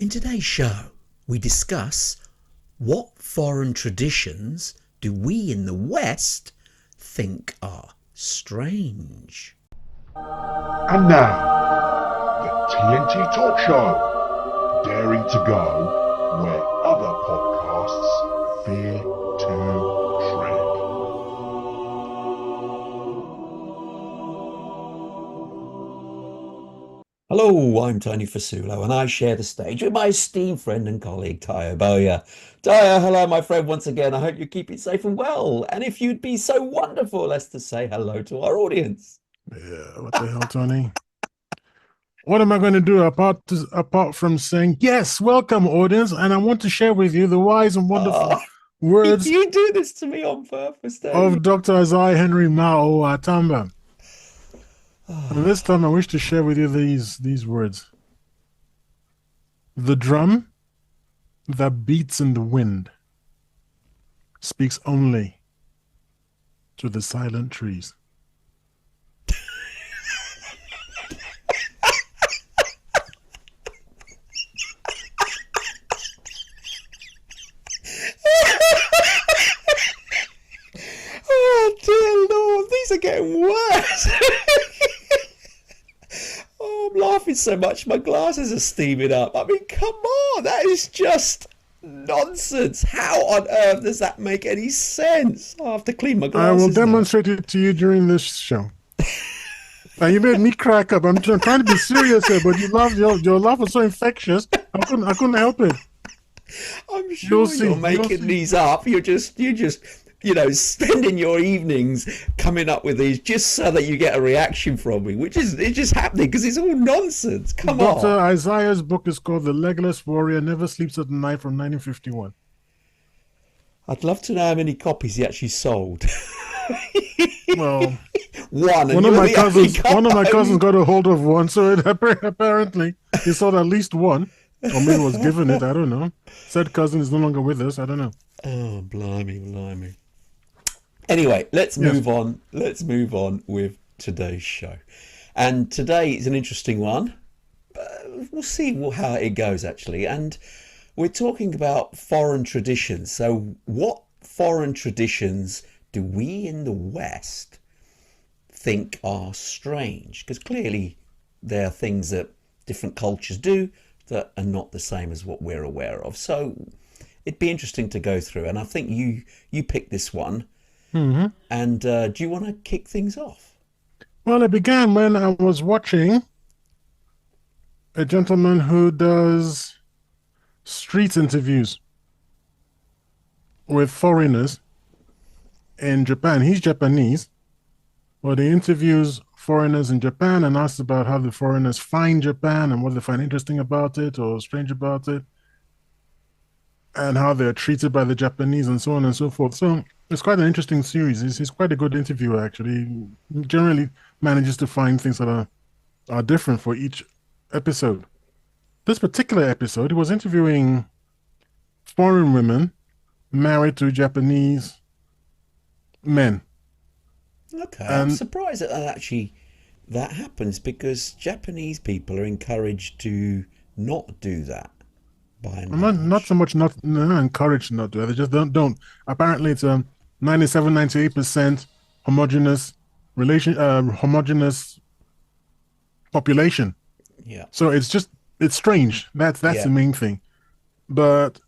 In today's show, we discuss what foreign traditions do we in the West think are strange. And now, the TNT Talk Show, daring to go where other podcasts fear to tread. Hello, I'm Tony Fasulo, and I share the stage with my esteemed friend and colleague, Tayo Boya. Tayo, hello, my friend, once again. I hope you keep it safe and well. And if you'd be so wonderful as to say hello to our audience. Yeah, what the hell, Tony? What am I going to do apart from saying, yes, welcome, audience, and I want to share with you the wise and wonderful words You do this to me on purpose, don't you? of Dr. Isaiah Henry Mao Atamba. And this time I wish to share with you these words. The drum that beats in the wind speaks only to the silent trees. Oh dear Lord, these are getting worse. Oh, I'm laughing so much my glasses are steaming up. I mean, come on, that is just nonsense. How on earth does that make any sense? I have to clean my glasses. I will demonstrate it to you during this show. Now, you made me crack up. I'm trying to be serious here, but your laugh was so infectious. I couldn't help it. I'm sure you're making these up. You're just spending your evenings coming up with these just so that you get a reaction from me, which is it's just happening because it's all nonsense. Come on. Dr. Isaiah's book is called The Legless Warrior Never Sleeps at Night from 1951. I'd love to know how many copies he actually sold. Well, one of my cousins got a hold of one, so apparently he sold at least one. Or maybe was given it, I don't know. Said cousin is no longer with us, I don't know. Oh, blimey. Anyway, let's move on. Let's move on with today's show. And today is an interesting one. We'll see how it goes, actually. And we're talking about foreign traditions. So what foreign traditions do we in the West think are strange? Because clearly there are things that different cultures do that are not the same as what we're aware of. So it'd be interesting to go through. And I think you picked this one. Mm-hmm. And do you want to kick things off? Well, it began when I was watching a gentleman who does street interviews with foreigners in Japan. He's Japanese, but he interviews foreigners in Japan and asks about how the foreigners find Japan and what they find interesting about it or strange about it, and how they're treated by the Japanese and so on and so forth. So it's quite an interesting series. He's quite a good interviewer, actually. He generally manages to find things that are different for each episode. This particular episode, he was interviewing foreign women married to Japanese men. Okay, I'm surprised that happens because Japanese people are encouraged to not do that. Not so much not encouraged not to. They just don't. Apparently, it's 98% homogeneous population. Yeah. So it's strange. That's the main thing. But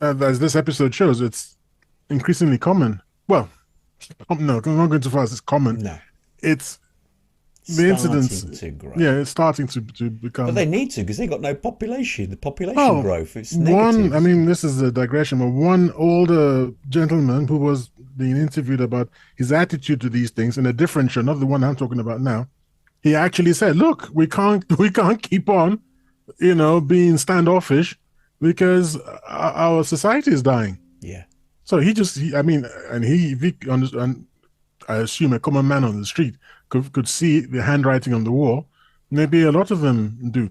as this episode shows, it's increasingly common. Well, no, I'm not going too far as it's common. No. It's the incidents. It's starting to become. But they need to because they got no population. The population growth is negative. This is a digression, but one older gentleman who was being interviewed about his attitude to these things in a different show, not the one I'm talking about now. He actually said, "Look, we can't keep on, being standoffish because our society is dying." Yeah. So I assume a common man on the street could see the handwriting on the wall. Maybe a lot of them do.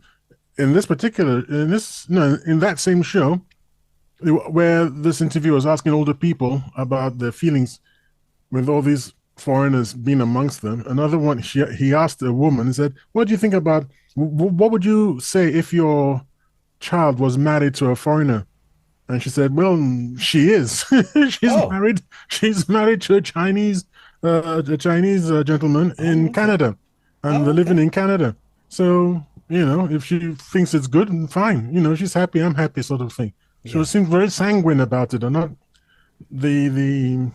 In that same show, where this interviewer was asking older people about their feelings with all these foreigners being amongst them. Another one, he asked a woman, he said, what do you think about, what would you say if your child was married to a foreigner. And she said, "Well, she is. she's Oh, married. She's married to a Chinese gentleman in oh, okay. Canada, and they're Oh, living okay. in Canada. So, if she thinks it's good, fine. She's happy. I'm happy, sort of thing. She Yeah, seemed very sanguine about it, and not the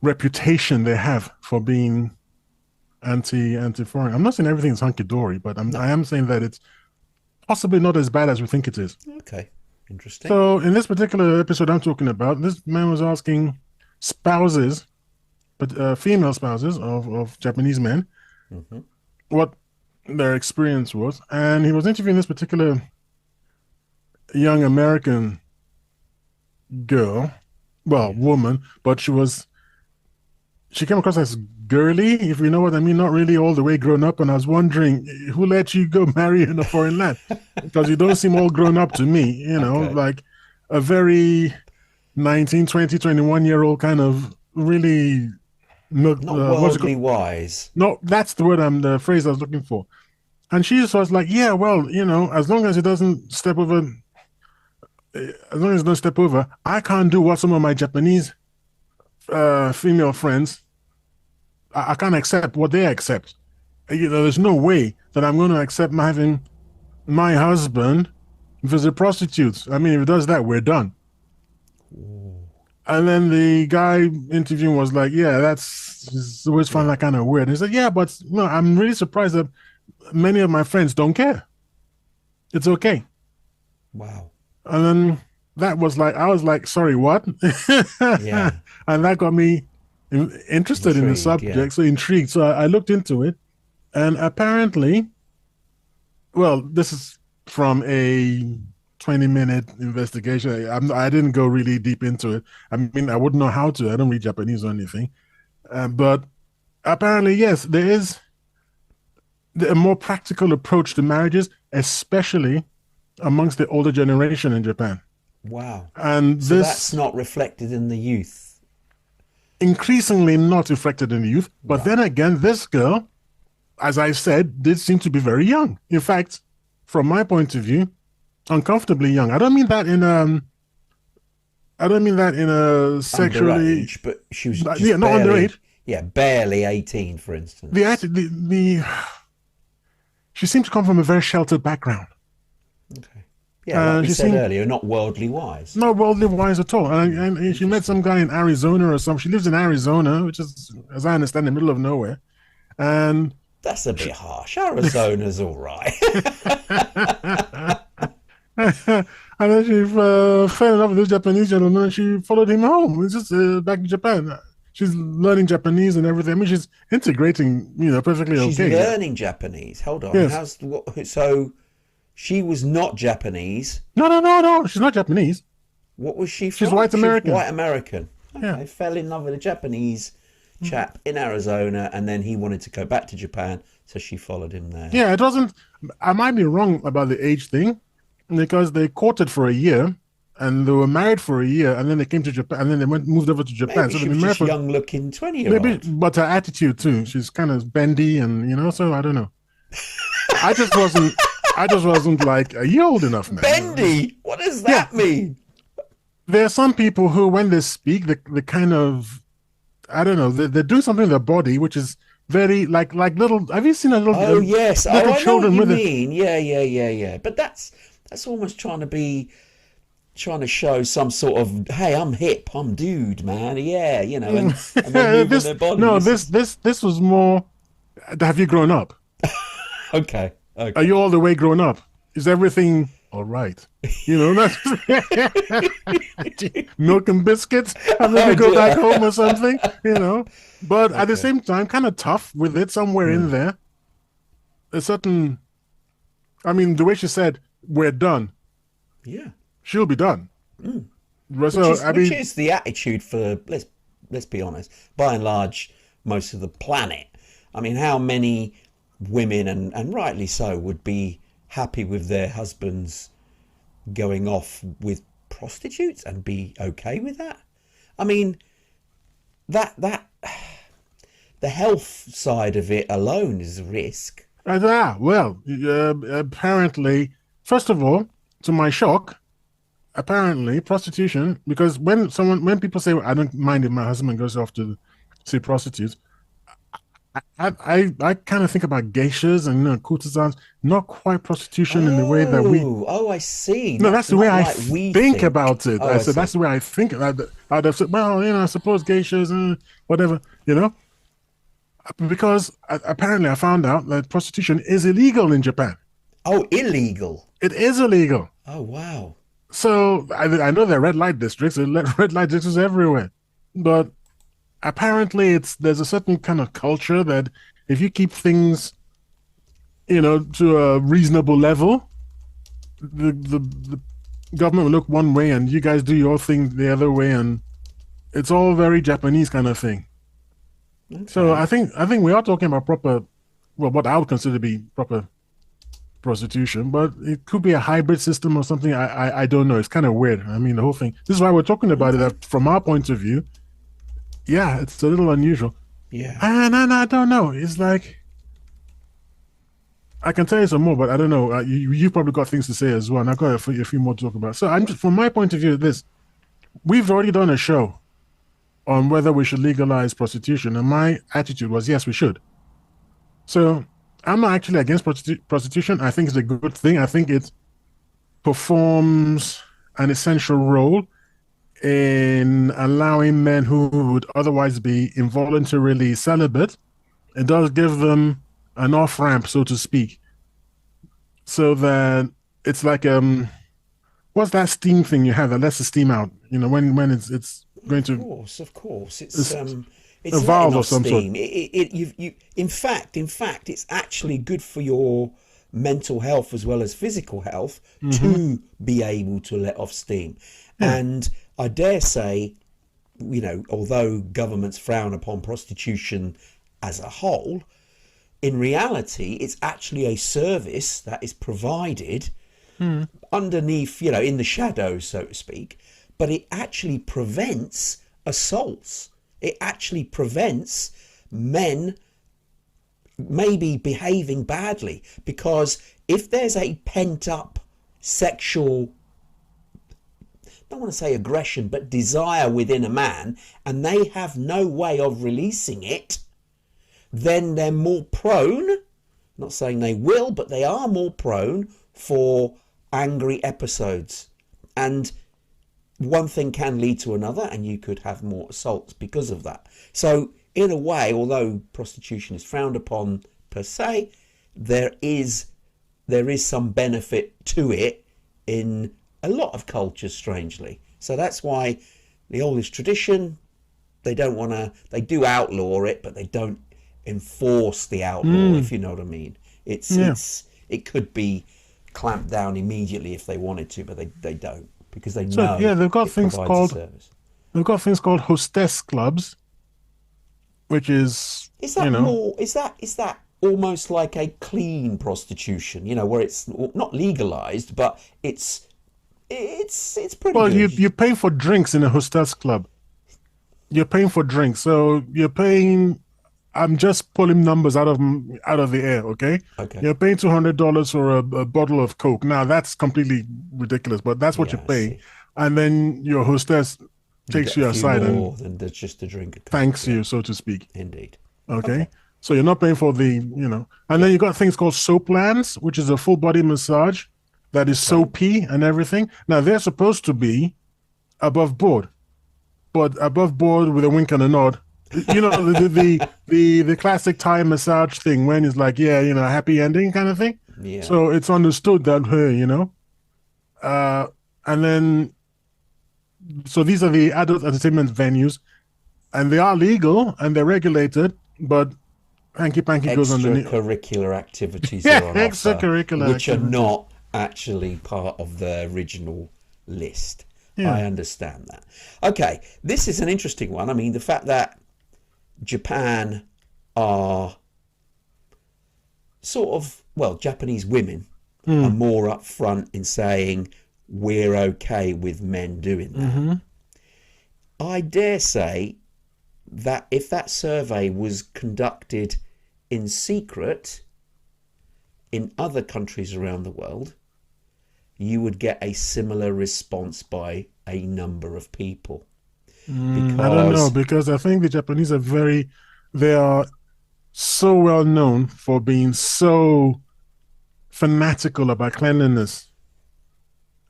reputation they have for being anti foreign. I'm not saying everything's hunky dory, but no. I am saying that it's possibly not as bad as we think it is. Okay, interesting. So in this particular episode I'm talking about, this man was asking spouses, but female spouses of Japanese men, Hmm. what their experience was, and he was interviewing this particular young American girl, well, Yeah. woman, but she came across as girly, if you know what I mean, not really all the way grown up. And I was wondering, who let you go marry in a foreign land? Because you don't seem all grown up to me, Okay. like a very 19, 20, 21-year old kind of really, Not what's it worldly called? wise. No, that's the phrase I was looking for. And she just was like, yeah, well, as long as it doesn't step over, as long as it doesn't step over, I can't do what some of my Japanese female friends, I can't accept what they accept. There's no way that I'm going to accept having my husband visit prostitutes. I mean, if it does that, we're done. Ooh, And then the guy interviewing was like, yeah, that's always find yeah. that kind of weird. He said, yeah, but no, I'm really surprised that many of my friends don't care. It's okay. Wow. And then I was like, sorry, what? Yeah. And that got me interested in the Intrigued. Yeah. subject, so intrigued. So I looked into it, and apparently, well, this is from a 20-minute investigation. I didn't go really deep into it. I mean, I wouldn't know how to. I don't read Japanese or anything. But apparently, yes, there is a more practical approach to marriages, especially amongst the older generation in Japan. Wow. And So that's this not reflected in the youth. increasingly not reflected in the youth. But Right. then again, this girl, as I said, did seem to be very young. In fact, from my point of view, uncomfortably young. I don't mean that in a sexually, Underage, but she was yeah, just not barely, underage. yeah, barely 18, for The instance. act- the She seemed to come from a very sheltered background. Okay. Yeah, like we She said seemed earlier, not worldly wise. not worldly wise at all. And she met Interesting. some guy in Arizona or something. She lives in Arizona, which is, as I understand, in the middle of nowhere. And That's a bit she, harsh. Arizona's all right. and then she fell in love with this Japanese gentleman and she followed him home. It's just back to Japan. She's learning Japanese and everything. I mean, she's integrating, perfectly She's okay. Yeah. learning Japanese. Hold on. Yes. How's what? So she was not Japanese. No, no, no, no. She's not Japanese. What was she She's from? white She was American. white American. Yeah. Okay, fell in love with a Japanese chap in Arizona, and then he wanted to go back to Japan, so she followed him there. Yeah, it wasn't. I might be wrong about the age thing because they courted for a year and they were married for a year and then they came to Japan and then they moved over to Japan. Maybe So she they've was been married just for young-looking 20 year maybe, old. but her attitude too. She's kind of bendy and, so I don't know. I just wasn't. I just wasn't like, are you old enough, man? Bendy. What does Yeah, that mean? there are some people who, when they speak, the kind of, I don't know, they do something with their body, which is very like little. Have you seen a Oh yes. Oh, little I know what children you with it? mean. Yeah, yeah, yeah, yeah. But that's almost trying to show some sort of, hey, I'm hip, I'm dude, man. Yeah, and they're moving this their body. no, This is this was more. Have you grown up? okay. Are Okay. you all the way grown up? Is everything all right? That's milk and biscuits. I'm going to Oh go back dear. home or something. But at the Okay. same time, kind of tough with it somewhere in Mm. there. A certain, I mean, the way she said, "We're done," Yeah. she'll be done. Mm. So I Which mean, is the attitude for let's be honest, by and large, most of the planet. I mean, how many women and rightly so would be happy with their husbands going off with prostitutes and be okay with that? I mean, that the health side of it alone is a risk. well, apparently First of all, to my shock, apparently prostitution, because when people say I don't mind if my husband goes off to see prostitutes, I kind of think about geishas and courtesans, not quite prostitution in the way that we. Oh, I see. No, Not that's the way not I like we think think. about it. Oh, I I said see. that's the way I think. I'd have said, well, I suppose geishas and whatever, you know, because apparently I found out that prostitution is illegal in Japan. Oh, illegal. It is illegal. Oh, wow. So I know there are red light districts, red light districts everywhere, but apparently there's a certain kind of culture that if you keep things, to a reasonable level, the government will look one way and you guys do your thing the other way, and it's all very Japanese kind of thing. Okay. So I think we are talking about proper, well, what I would consider to be proper prostitution, but it could be a hybrid system or something. I don't know. It's kind of weird. I mean, the whole thing. This is why we're talking about it. That from our point of view, yeah, it's a little unusual. Yeah. And I don't know. It's like I can tell you some more, but I don't know. You've probably got things to say as well, and I've got a few more to talk about. So I'm just, from my point of view, we've already done a show on whether we should legalize prostitution, and my attitude was yes, we should. So I'm not actually against prostitution. I think it's a good thing. I think it performs an essential role in allowing men who would otherwise be involuntarily celibate. It does give them an off ramp, so to speak, so that it's like what's that steam thing you have that lets the steam out? When it's going to. Of course, it's it's a valve letting of off some sort. steam. In fact, it's actually good for your mental health as well as physical health to be able to let off steam. Yeah. And I dare say, although governments frown upon prostitution as a whole, in reality, it's actually a service that is provided underneath, in the shadows, so to speak, but it actually prevents assaults. It actually prevents men maybe behaving badly, because if there's a pent up sexual, I don't want to say aggression, but desire within a man, and they have no way of releasing it, then they're more prone, not saying they will, but they are more prone for angry episodes. And one thing can lead to another, and you could have more assaults because of that. So in a way, although prostitution is frowned upon per se, there is some benefit to it in a lot of cultures, strangely. So that's why the oldest tradition, they do outlaw it, but they don't enforce the outlaw, if you know what I mean. It could be clamped down immediately if they wanted to, but they don't, because they know. So they've got things called hostess clubs, which is is that almost like a clean prostitution, where it's not legalized, but it's pretty well, good. you pay for drinks in a hostess club. You're paying for drinks, so you're paying. I'm just pulling numbers out of the air, okay? Okay. You're paying $200 for a bottle of Coke. Now that's completely ridiculous, but that's what you're paying. And then your hostess takes you aside more than just a drink. Thanks you, so to speak. Indeed. Okay. So you're not paying for the, and then you got things called Soaplands, which is a full body massage that is soapy and everything. Now they're supposed to be above board, but above board with a wink and a nod. The classic Thai massage thing when it's like, happy ending kind of thing. Yeah. So it's understood that, and then, so these are the adult entertainment venues, and they are legal and they're regulated, but hanky panky goes underneath. Extracurricular activities are on extracurricular offer, which activities are not actually part of the original list. Yeah. I understand that. Okay, this is an interesting one. I mean, the fact that Japan are Japanese women are more upfront in saying we're okay with men doing that. I dare say that if that survey was conducted in secret in other countries around the world, you would get a similar response by a number of people. I don't know, because I think the Japanese they are so well known for being so fanatical about cleanliness.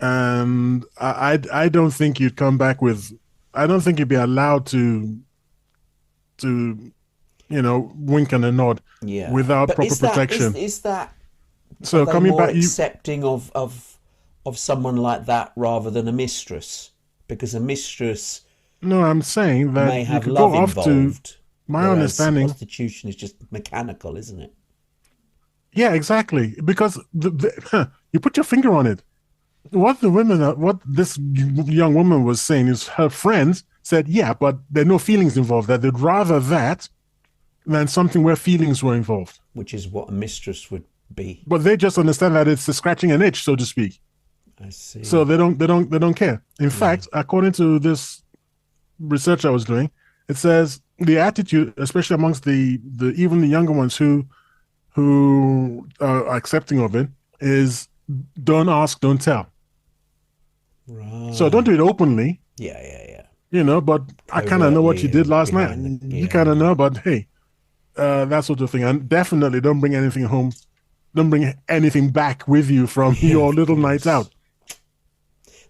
And I don't think you'd come back with, I don't think you'd be allowed to wink and a nod without but proper protection. Is that So are they coming more back, accepting of someone like that rather than a mistress? Because a mistress no, I'm saying that may you have could love go off to involved. my whereas understanding. prostitution is just mechanical, isn't it? Yeah, exactly. Because you put your finger on it. What this young woman was saying is her friends said, yeah, but there are no feelings involved. That they'd rather that than something where feelings were involved. Which is what a mistress would be. But they just understand that it's scratching an itch, so to speak. I see. So they don't care. In fact, according to this research I was doing, it says the attitude, especially amongst the even the younger ones who are accepting of it, is don't ask, don't tell. Right. So don't do it openly. Yeah. But I kind of know what you did last night. You kind of know, but hey, that sort of thing. And definitely don't bring anything home. Don't bring anything back with you from your little night out.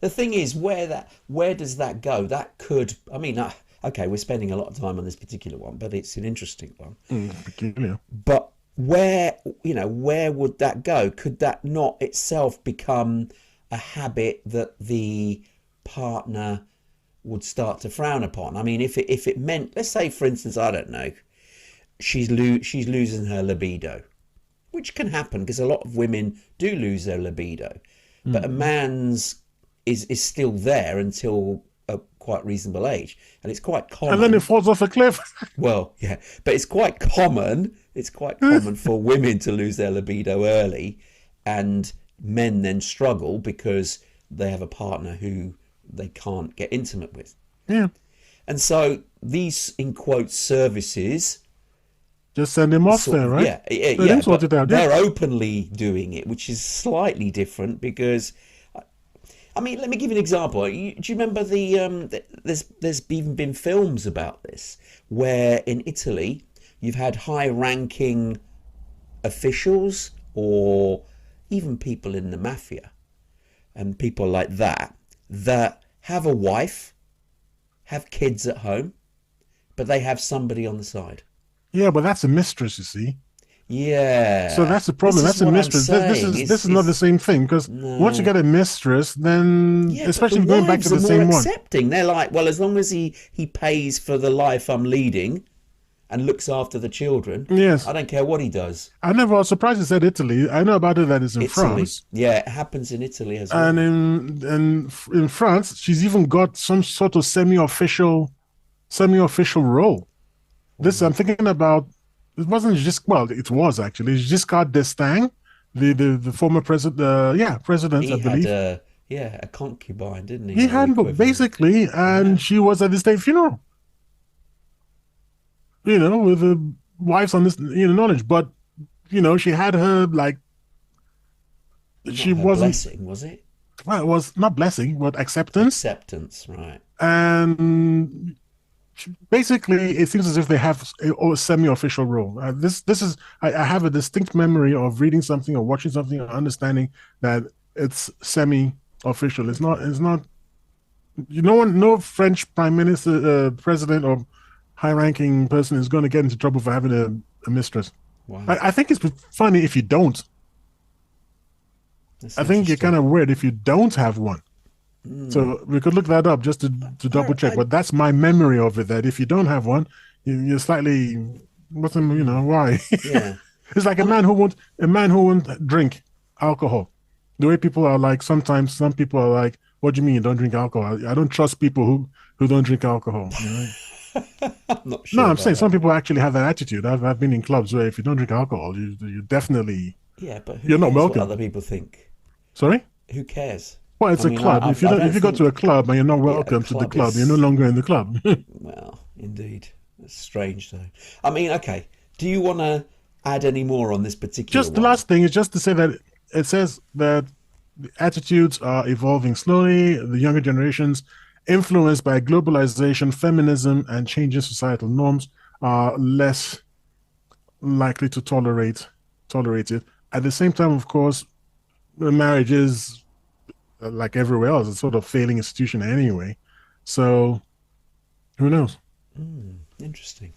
The thing is, where does that go? That could, I mean, okay, we're spending a lot of time on this particular one, but it's an interesting one. Peculiar. But where would that go? Could that not itself become a habit that the partner would start to frown upon? I mean, if it meant, let's say, for instance, I don't know, she's losing her libido, which can happen because a lot of women do lose their libido, but a man's is still there until a quite reasonable age, and it's quite common. And then it falls off a cliff. Well, yeah, but it's quite common. It's quite common for women to lose their libido early, and men then struggle because they have a partner who they can't get intimate with. Yeah. And so these, in quotes, services just send him off there, right? Yeah. Sort it out. They're openly doing it, which is slightly different because, I mean, let me give you an example. Do you remember there's even been films about this, where in Italy you've had high-ranking officials or even people in the mafia and people like that have a wife, have kids at home, but they have somebody on the side. Yeah, but that's a mistress, you see. Yeah. So that's the problem. That's a mistress. This is not the same thing, because once you get a mistress, then especially going back to the same one. Accepting. They're like, well, as long as he pays for the life I'm leading and looks after the children, yes, I don't care what he does. I never was surprised you said Italy. I know about it that it's in France. Yeah, it happens in Italy as well. And in France, she's even got some sort of semi-official role. This I'm thinking about. It wasn't just, well, it was actually Giscard d'Estaing, the former president. President, I believe. He had a concubine, didn't he? He had, basically, and she was at the state funeral. With the wives on this, knowledge, but she had her like. She wasn't blessing, was it? Well, it was not blessing, but acceptance. Acceptance, right? And. Basically, it seems as if they have a semi-official role. This is I have a distinct memory of reading something or watching something or understanding that it's semi-official. It's not. No French prime minister, president, or high-ranking person is going to get into trouble for having a mistress. Wow. I think it's funny if you don't. I think you're kind of weird if you don't have one. So we could look that up just to double check, but that's my memory of it. That if you don't have one, you're slightly, why? Yeah, it's like a man who won't drink alcohol. The way people are like, sometimes some people are like, "What do you mean you don't drink alcohol?" I don't trust people who don't drink alcohol. I'm not sure. No, I'm saying some people actually have that attitude. I've been in clubs where if you don't drink alcohol, you definitely but you're not welcome. What other people think? Sorry? Who cares? Well, it's a club. If you go to a club and you're not welcome to the club, you're no longer in the club. Well, indeed. It's strange, though. I mean, okay. Do you want to add any more on this particular Just the last thing is just to say that it says that The attitudes are evolving slowly. The younger generations, influenced by globalization, feminism, and changing societal norms, are less likely to tolerate it. At the same time, of course, marriage is like everywhere else, it's sort of failing institution anyway. So who knows? Interesting.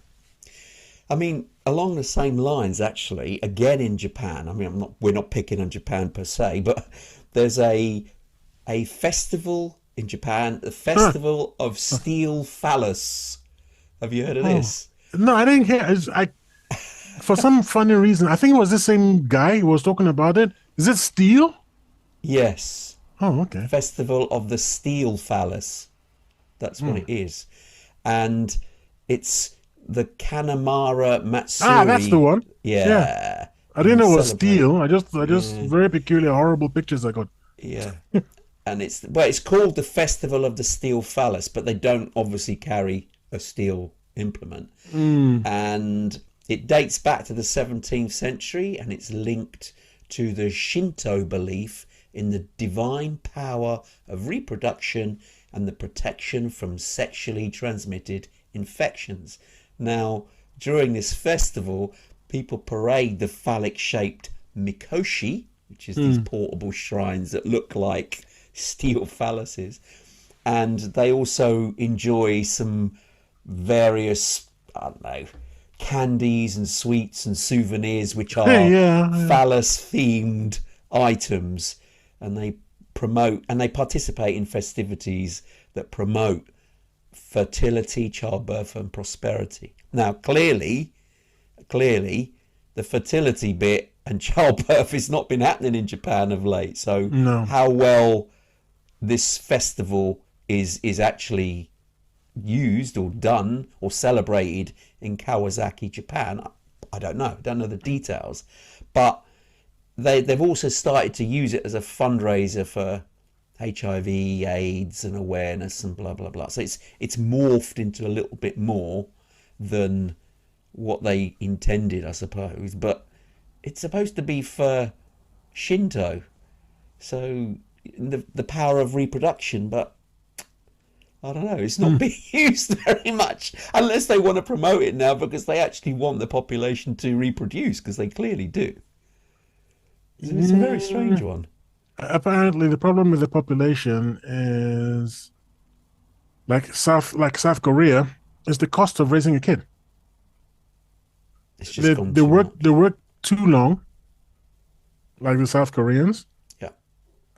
I mean, along the same lines, actually, again in Japan. I mean, we're not picking on Japan per se, but there's a festival in Japan, the Festival of Steel Phallus. Have you heard of this? No, I didn't hear. For some funny reason, I think it was the same guy who was talking about it. Is it steel? Yes. Oh, okay. Festival of the Steel Phallus. That's what it is. And it's the Kanamara Matsuri. Ah, that's the one. Yeah. I didn't know it was Celebrate. steel. I just very peculiar, horrible pictures I got. Yeah. And it's called the Festival of the Steel Phallus, but they don't obviously carry a steel implement. And it dates back to the 17th century, and it's linked to the Shinto belief in the divine power of reproduction and the protection from sexually transmitted infections. Now, during this festival, people parade the phallic-shaped mikoshi, which is these portable shrines that look like steel phalluses, and they also enjoy some various, I don't know, candies and sweets and souvenirs which are phallus-themed items, and they participate in festivities that promote fertility, childbirth, and prosperity. Now, clearly, the fertility bit and childbirth has not been happening in Japan of late. So, how well this festival is actually used or done or celebrated in Kawasaki, Japan, I don't know. I don't know the details, but they've also started to use it as a fundraiser for HIV, AIDS, and awareness, and blah blah blah. So it's morphed into a little bit more than what they intended, I suppose. But it's supposed to be for Shinto, so the power of reproduction. But I don't know. It's not being used very much, unless they want to promote it now because they actually want the population to reproduce, because they clearly do. So it's a very strange one. Apparently, the problem with the population is like South Korea is the cost of raising a kid. It's just gone too much. They work too long, like the South Koreans. Yeah.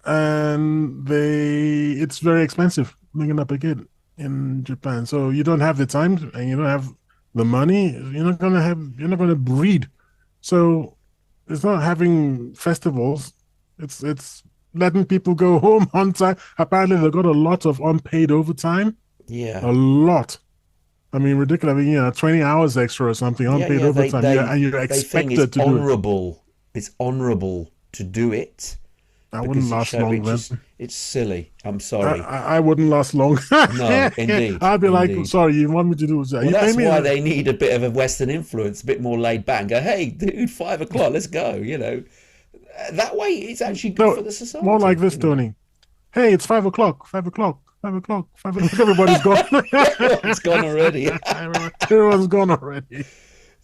And it's very expensive bringing up a kid in Japan. So you don't have the time and you don't have the money. You're not gonna breed. So it's not having festivals. It's letting people go home on time. Apparently, they got a lot of unpaid overtime. Yeah. A lot. I mean, ridiculous. I mean, 20 hours extra or something, unpaid overtime. And you're expected to do it. It's honourable to do it. I wouldn't last long then. It's silly. I'm sorry. I wouldn't last long. No, indeed. I'd be like, sorry, you want me to do that? Well, that's why they need a bit of a Western influence, a bit more laid back, and go, hey, dude, 5 o'clock, let's go, That way, it's actually good for the society. More like this, Tony. Hey, it's 5 o'clock. 5 o'clock. 5 o'clock. 5 o'clock. Everybody's gone. Everyone's gone already. Everyone's gone already.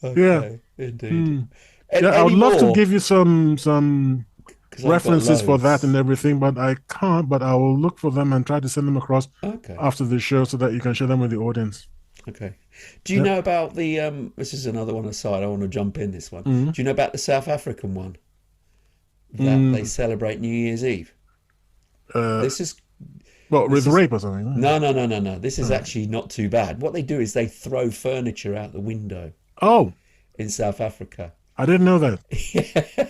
Okay, indeed. I would love to give you some references for that and everything, but I can't. But I will look for them and try to send them across after the show so that you can share them with the audience. Okay. Do you know about the? This is another one aside. I want to jump in this one. Do you know about the South African one? That they celebrate New Year's Eve. This is rape or something. Right? No. This is actually not too bad. What they do is they throw furniture out the window. Oh, in South Africa. I didn't know that. Yeah.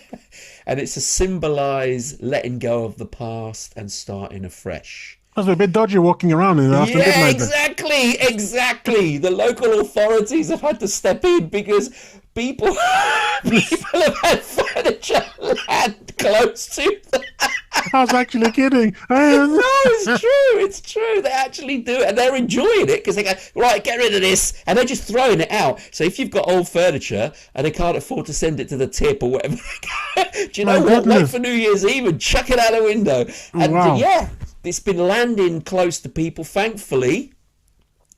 And it's to symbolise letting go of the past and starting afresh. That's a bit dodgy walking around after midnight. Exactly. The local authorities have had to step in because People have had furniture land close to them. I was actually kidding. No, it's true. It's true. They actually do it, and they're enjoying it because they go, right, get rid of this, and they're just throwing it out. So if you've got old furniture and they can't afford to send it to the tip or whatever, do you know what? Wait for New Year's Eve and chuck it out the window. And yeah, it's been landing close to people. Thankfully,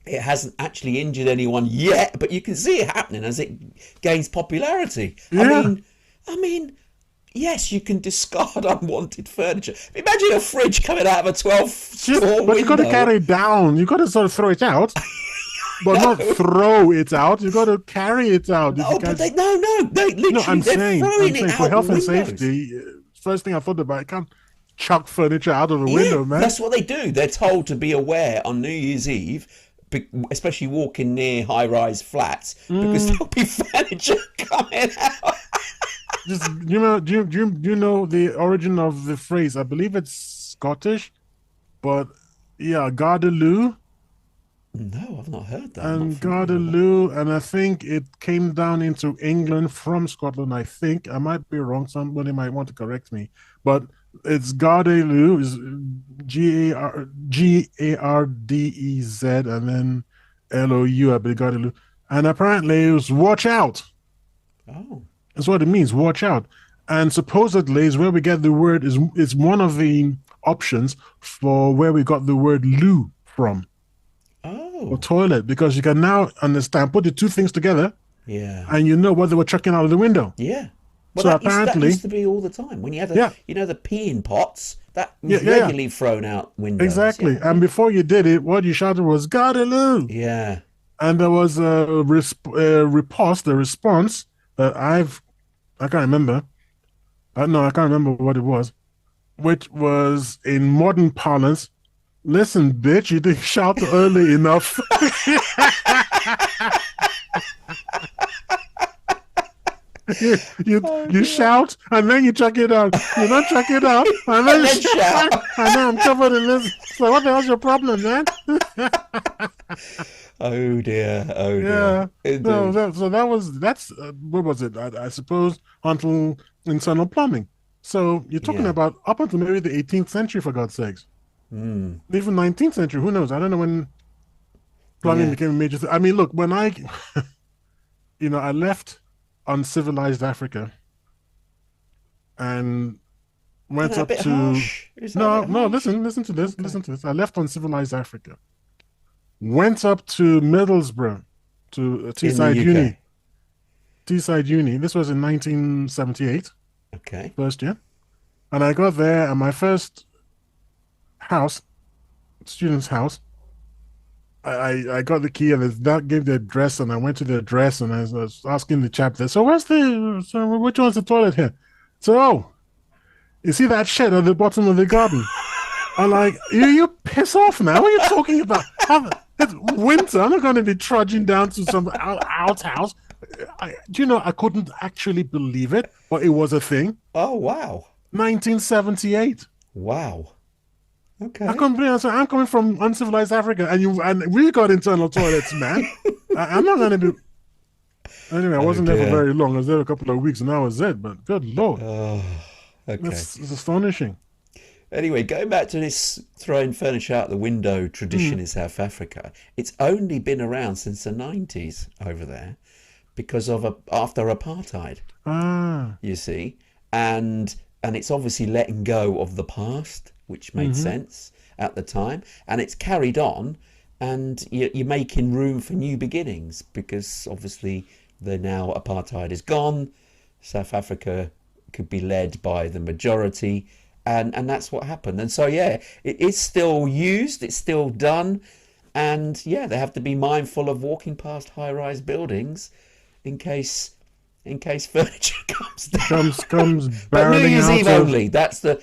it hasn't actually injured anyone yet, but you can see it happening as it gains popularity. Yeah. I mean. Yes, you can discard unwanted furniture. Imagine a fridge coming out of a 12-store window. But you got to carry it down. You got to sort of throw it out. But not throw it out. You got to carry it out. No, but they literally, I'm saying for health and safety, first thing I thought about, I can't chuck furniture out of the window, man. That's what they do. They're told to be aware on New Year's Eve, especially walking near high-rise flats, because there'll be furniture coming out. Do you know the origin of the phrase? I believe it's Scottish, but yeah, Gardeloo. No, I've not heard that. And Gardeloo, and I think it came down into England from Scotland. I think I might be wrong. Somebody might want to correct me, but it's Gardeloo, is Gardez, and then Lou. I believe Gardeloo, and apparently it was watch out. Oh. That's what it means, watch out. And supposedly is where we get the word, is one of the options for where we got the word loo from. Oh. Or toilet, because you can now understand, put the two things together. Yeah. And you know what they were chucking out of the window. Yeah. Well, so that used to be all the time. When you had the peeing pots, that was regularly thrown out windows. Exactly. Yeah. And before you did it, what you shouted was, Gardeloo. Yeah. And there was a response that I can't remember. I can't remember what it was, which was in modern parlance. Listen, bitch, you didn't shout early enough. you shout and then you chuck it out. You don't chuck it out and then you shout. I know I'm covered in this. So what the hell's your problem, man? Oh dear. Yeah. No, that's what was it? I suppose until internal plumbing. So you're talking about up until maybe the 18th century, for God's sakes. Even 19th century, who knows? I don't know when plumbing became a major thing. I mean, look, when I left uncivilized Africa and went up to listen to this. Listen to this. I left uncivilized Africa. Went up to Middlesbrough, to Teesside Uni. Teesside Uni. This was in 1978. Okay. First year. And I got there, and my first house, student's house, I got the key, and that gave the address, and I went to the address, and I was asking the chap there, so which one's the toilet here? So, you see that shed at the bottom of the garden? I'm like, you piss off now. What are you talking about? It's winter. I'm not going to be trudging down to some outhouse. I couldn't actually believe it, but it was a thing. Oh, wow. 1978. Wow. Okay. I couldn't believe it. I'm coming from uncivilized Africa, and we got internal toilets, man. I'm not going to be... Anyway, I wasn't there for very long. I was there a couple of weeks, and that was it. But good Lord. Oh, okay. It's astonishing. Anyway, going back to this throwing furniture out the window tradition in South Africa, it's only been around since the 90s over there because of after apartheid. You see, and it's obviously letting go of the past, which made sense at the time, and it's carried on, and you're making room for new beginnings because obviously now apartheid is gone. South Africa could be led by the majority. And that's what happened. And so, it is still used. It's still done. And, they have to be mindful of walking past high-rise buildings in case furniture comes down. Comes But New Year's Eve of... only. That's the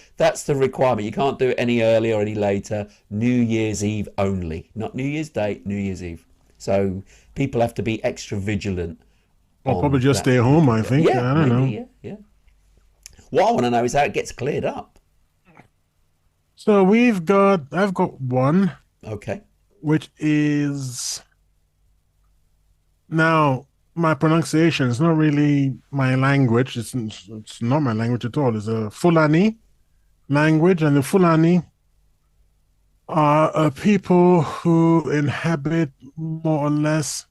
requirement. You can't do it any earlier or any later. New Year's Eve only. Not New Year's Day, New Year's Eve. So people have to be extra vigilant. Or probably just stay home, I think. I don't know. Yeah. What I want to know is how it gets cleared up. So I've got one. Okay. Which is now my pronunciation is not really my language. It's not my language at all. It's a Fulani language, and the Fulani are a people who inhabit more or less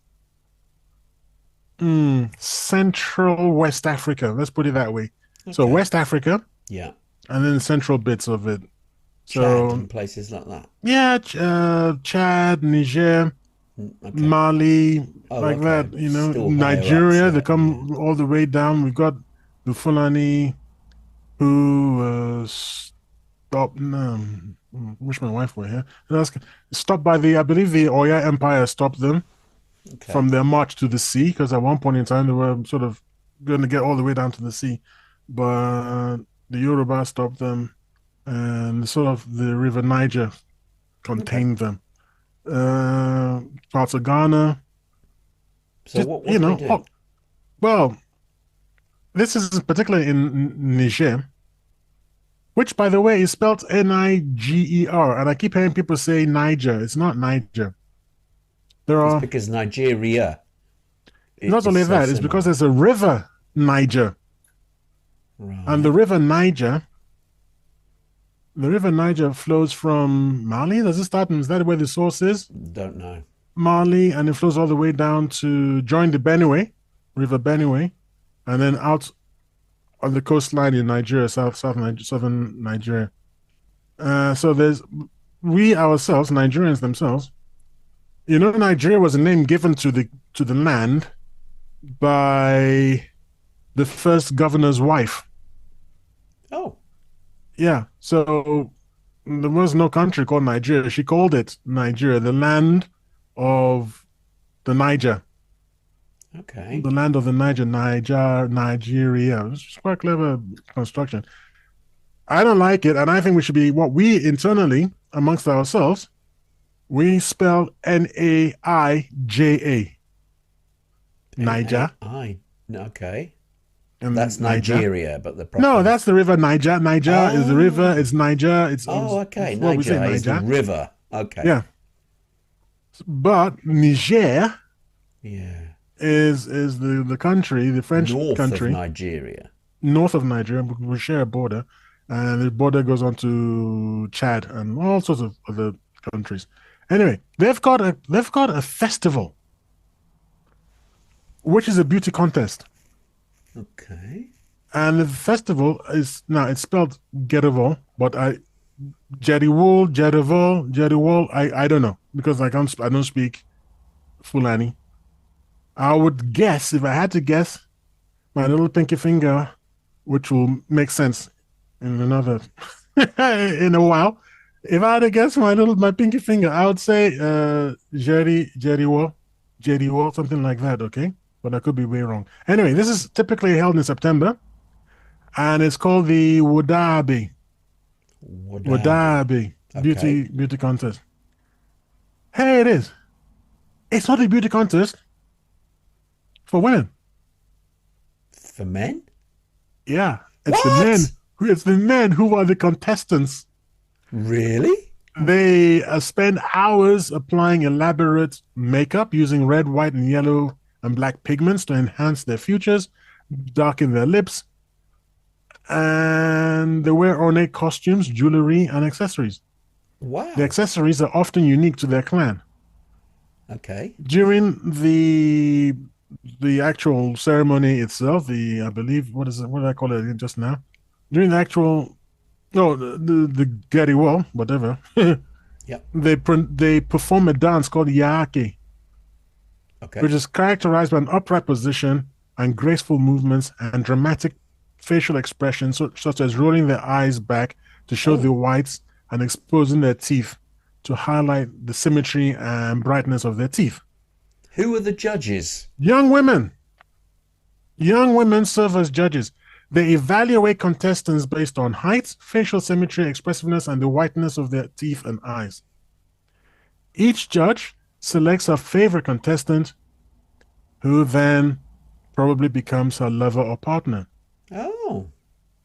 central West Africa. Let's put it that way. So Okay. West Africa, Yeah. and then central bits of it. Chad So and places like that. yeah, Chad, Niger, Okay. Mali, Oh, like okay. that. Still higher up Nigeria. They slightly. Yeah. come all the way down. We've got the Fulani who stopped. Wish my wife were here. Stopped by I believe the Oya Empire stopped them Okay. from their march to the sea, because at one point in time they were sort of going to get all the way down to the sea, but the Yoruba stopped them, and sort of the River Niger contained them. Parts of Ghana, So what do they do? well, this is particularly in Niger, which, by the way, is spelled Niger, and I keep hearing people say Niger. It's not Niger. It's because Nigeria Not is only so that, it's because similar. there's a river Niger, and Right. the river Niger flows from Mali. Does it start? Is that where the source is? Don't know. Mali, and it flows all the way down to join the Benue, River Benue, and then out on the coastline in Nigeria, southern Nigeria. So we ourselves, Nigerians themselves. Nigeria was a name given to the land by the first governor's wife. Oh. Yeah, so there was no country called Nigeria. She called it Nigeria, the land of the Niger. Okay. The land of the Nigeria. It's quite clever construction. I don't like it, and I think we should be what we internally amongst ourselves. We spell Naija, Niger, Okay. and That's Niger. Nigeria, but the No, proper. that's the river Niger. Niger is the river. It's Niger. Okay. It's what we say, Niger is the Niger. river. Okay. Yeah, but Niger Yeah. is the country, the French North country, of Nigeria. north of Nigeria. We share a border, and the border goes on to Chad and all sorts of other countries. Anyway, they've got a festival, which is a beauty contest, Okay. and the festival is now it's spelled Gerival, but Jeriwol. I don't know, because I don't speak Fulani. I would guess, if I had to guess, my little pinky finger, which will make sense in another in a while. If I had to guess my pinky finger, I would say Jeriwo, something like that. Okay, but I could be way wrong. Anyway, this is typically held in September, and it's called the Wadabi Wadabi. Okay. beauty contest. Hey, it is. It's not a beauty contest for women. For men? Yeah, it's the What? men. It's the men who are the contestants. Really? They spend hours applying elaborate makeup using red, white, and yellow and black pigments to enhance their features, darken their lips, and they wear ornate costumes, jewelry, and accessories. Wow. The accessories are often unique to their clan. Okay. During the actual ceremony itself, I believe, what did I call it just now? During the actual, no, the Gary Wall, whatever. Yep. They perform a dance called Yaake, Okay. which is characterized by an upright position and graceful movements and dramatic facial expressions, such as rolling their eyes back to show the whites and exposing their teeth to highlight the symmetry and brightness of their teeth. Who are the judges? Young women. Young women serve as judges. They evaluate contestants based on height, facial symmetry, expressiveness, and the whiteness of their teeth and eyes. Each judge selects her favorite contestant, who then probably becomes her lover or partner, Oh.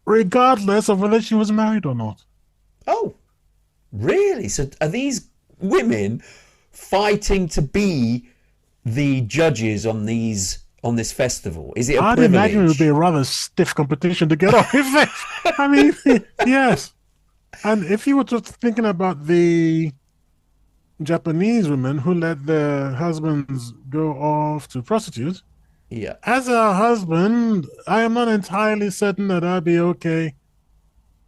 regardless of whether she was married or not. Oh. Really? So are these women fighting to be the judges on these on this festival? Is it a I'd privilege? imagine it would be a rather stiff competition to get off. I mean, yes. And if you were just thinking about the Japanese women who let their husbands go off to prostitute, Yeah. as a husband, I am not entirely certain that I'd be okay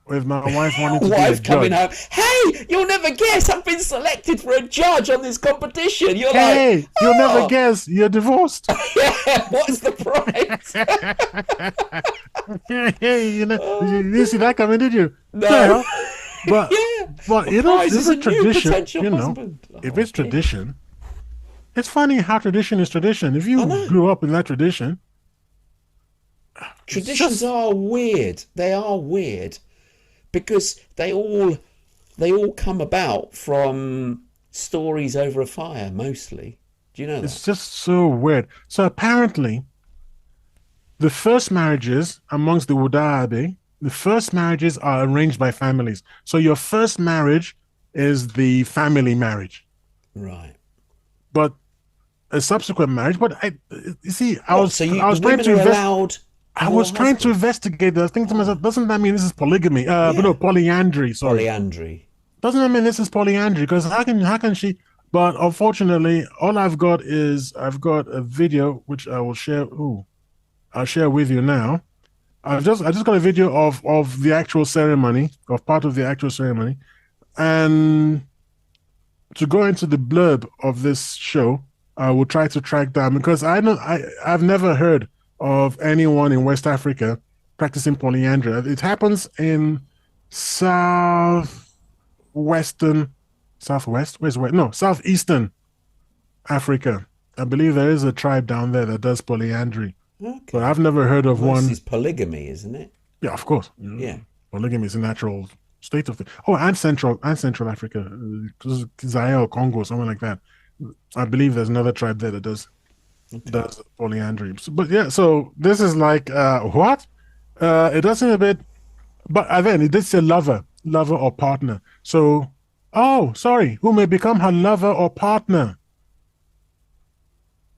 with my wife wanting to be a Wife coming judge. home. Hey, you'll never guess. I've been selected for a judge on this competition. You're Hey, like, you'll never "Oh, guess you're divorced. yeah, what's the prize?" Hey, you didn't see that coming, did you? No. Yeah. But Yeah. but The you know, prize if is it's a new tradition, potential you know, husband. if Oh, it's tradition, it's funny how tradition is tradition. If you know. grew up in that tradition, traditions just- are weird. They are weird because they all come about from stories over a fire, mostly. Do you know that? it's just so weird. So apparently, the first marriages amongst the Wudaabe, the first marriages are arranged by families. So your first marriage is the family marriage, Right. but a subsequent marriage. But you see, I What, was so I was trying women to are invest. allowed I more was trying to husbands? investigate that. I think to myself, doesn't that mean this is polygamy? But Yeah. no, polyandry. Sorry, Polyandry. doesn't that mean this is polyandry? Because how can she? But unfortunately, all I've got is I've got a video which I will share. Ooh, I'll share with you now. I just got a video of the actual ceremony, of part of the actual ceremony, and to go into the blurb of this show, I will try to track down because I've never heard of anyone in West Africa practicing polyandry. It happens in southeastern Africa. I believe there is a tribe down there that does polyandry, Okay. but I've never heard of Most one. is polygamy, isn't it? Yeah, of course. Yeah. Polygamy is a natural state of things. Oh, and Central Africa, Zaire or Congo, something like that. I believe there's another tribe there that does polyandry. But yeah, so this is like what? It does seem a bit, but then it did say lover or partner. So, oh, sorry, who may become her lover or partner.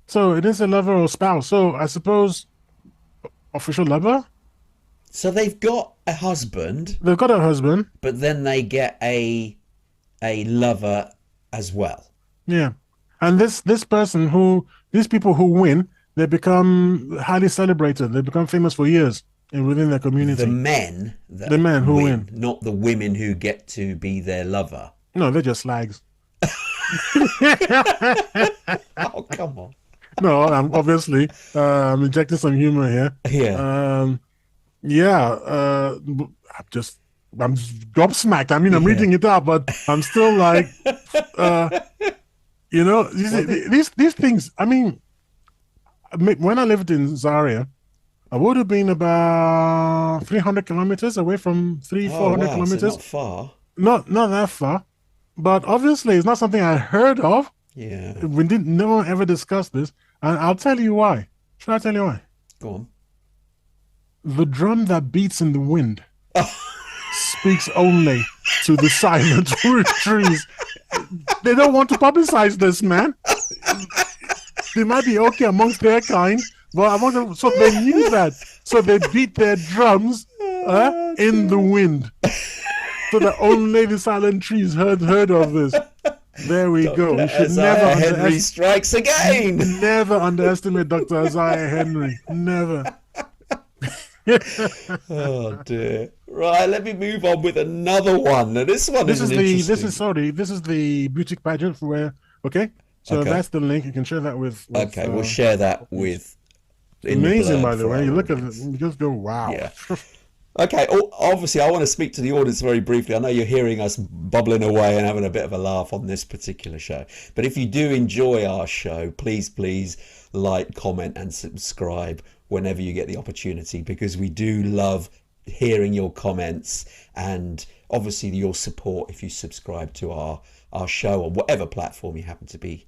So it is a lover or spouse. So I suppose official lover. So they've got a husband, They've got a husband. but then they get a lover as well. Yeah. And these people who win, they become highly celebrated. They become famous for years within their community. The men that The men who win. not the women who get to be their lover. No, they're just slags. Oh, come on. No, I'm obviously I'm injecting some humor here. Yeah. I'm gobsmacked. I mean, I'm reading it out, but I'm still like, these things. I mean, when I lived in Zaria, I would have been about 300 kilometers away from 400 wow, kilometers. so not far. Not that far, but obviously it's not something I heard of. Yeah. No one ever discussed this, and I'll tell you why. Should I tell you why? Go on. The drum that beats in the wind speaks only to the silent trees. They don't want to publicize this, man. They might be okay amongst their kind, but among them, so they knew that. So they beat their drums in the wind, so that only the silent trees heard of this. There we go. We should Isaiah Henry strikes again. never underestimate Dr. Isaiah Henry. Never. Oh dear. Right, let me move on with another one. Now this one is the beauty pageant where So Okay. that's the link. You can share that with Okay, we'll share that with. amazing, by the for way. our You look at it, audience. you just go, wow. Yeah. Okay, obviously, I want to speak to the audience very briefly. I know you're hearing us bubbling away and having a bit of a laugh on this particular show. But if you do enjoy our show, please like, comment, and subscribe whenever you get the opportunity, because we do love hearing your comments and obviously your support if you subscribe to our show on whatever platform you happen to be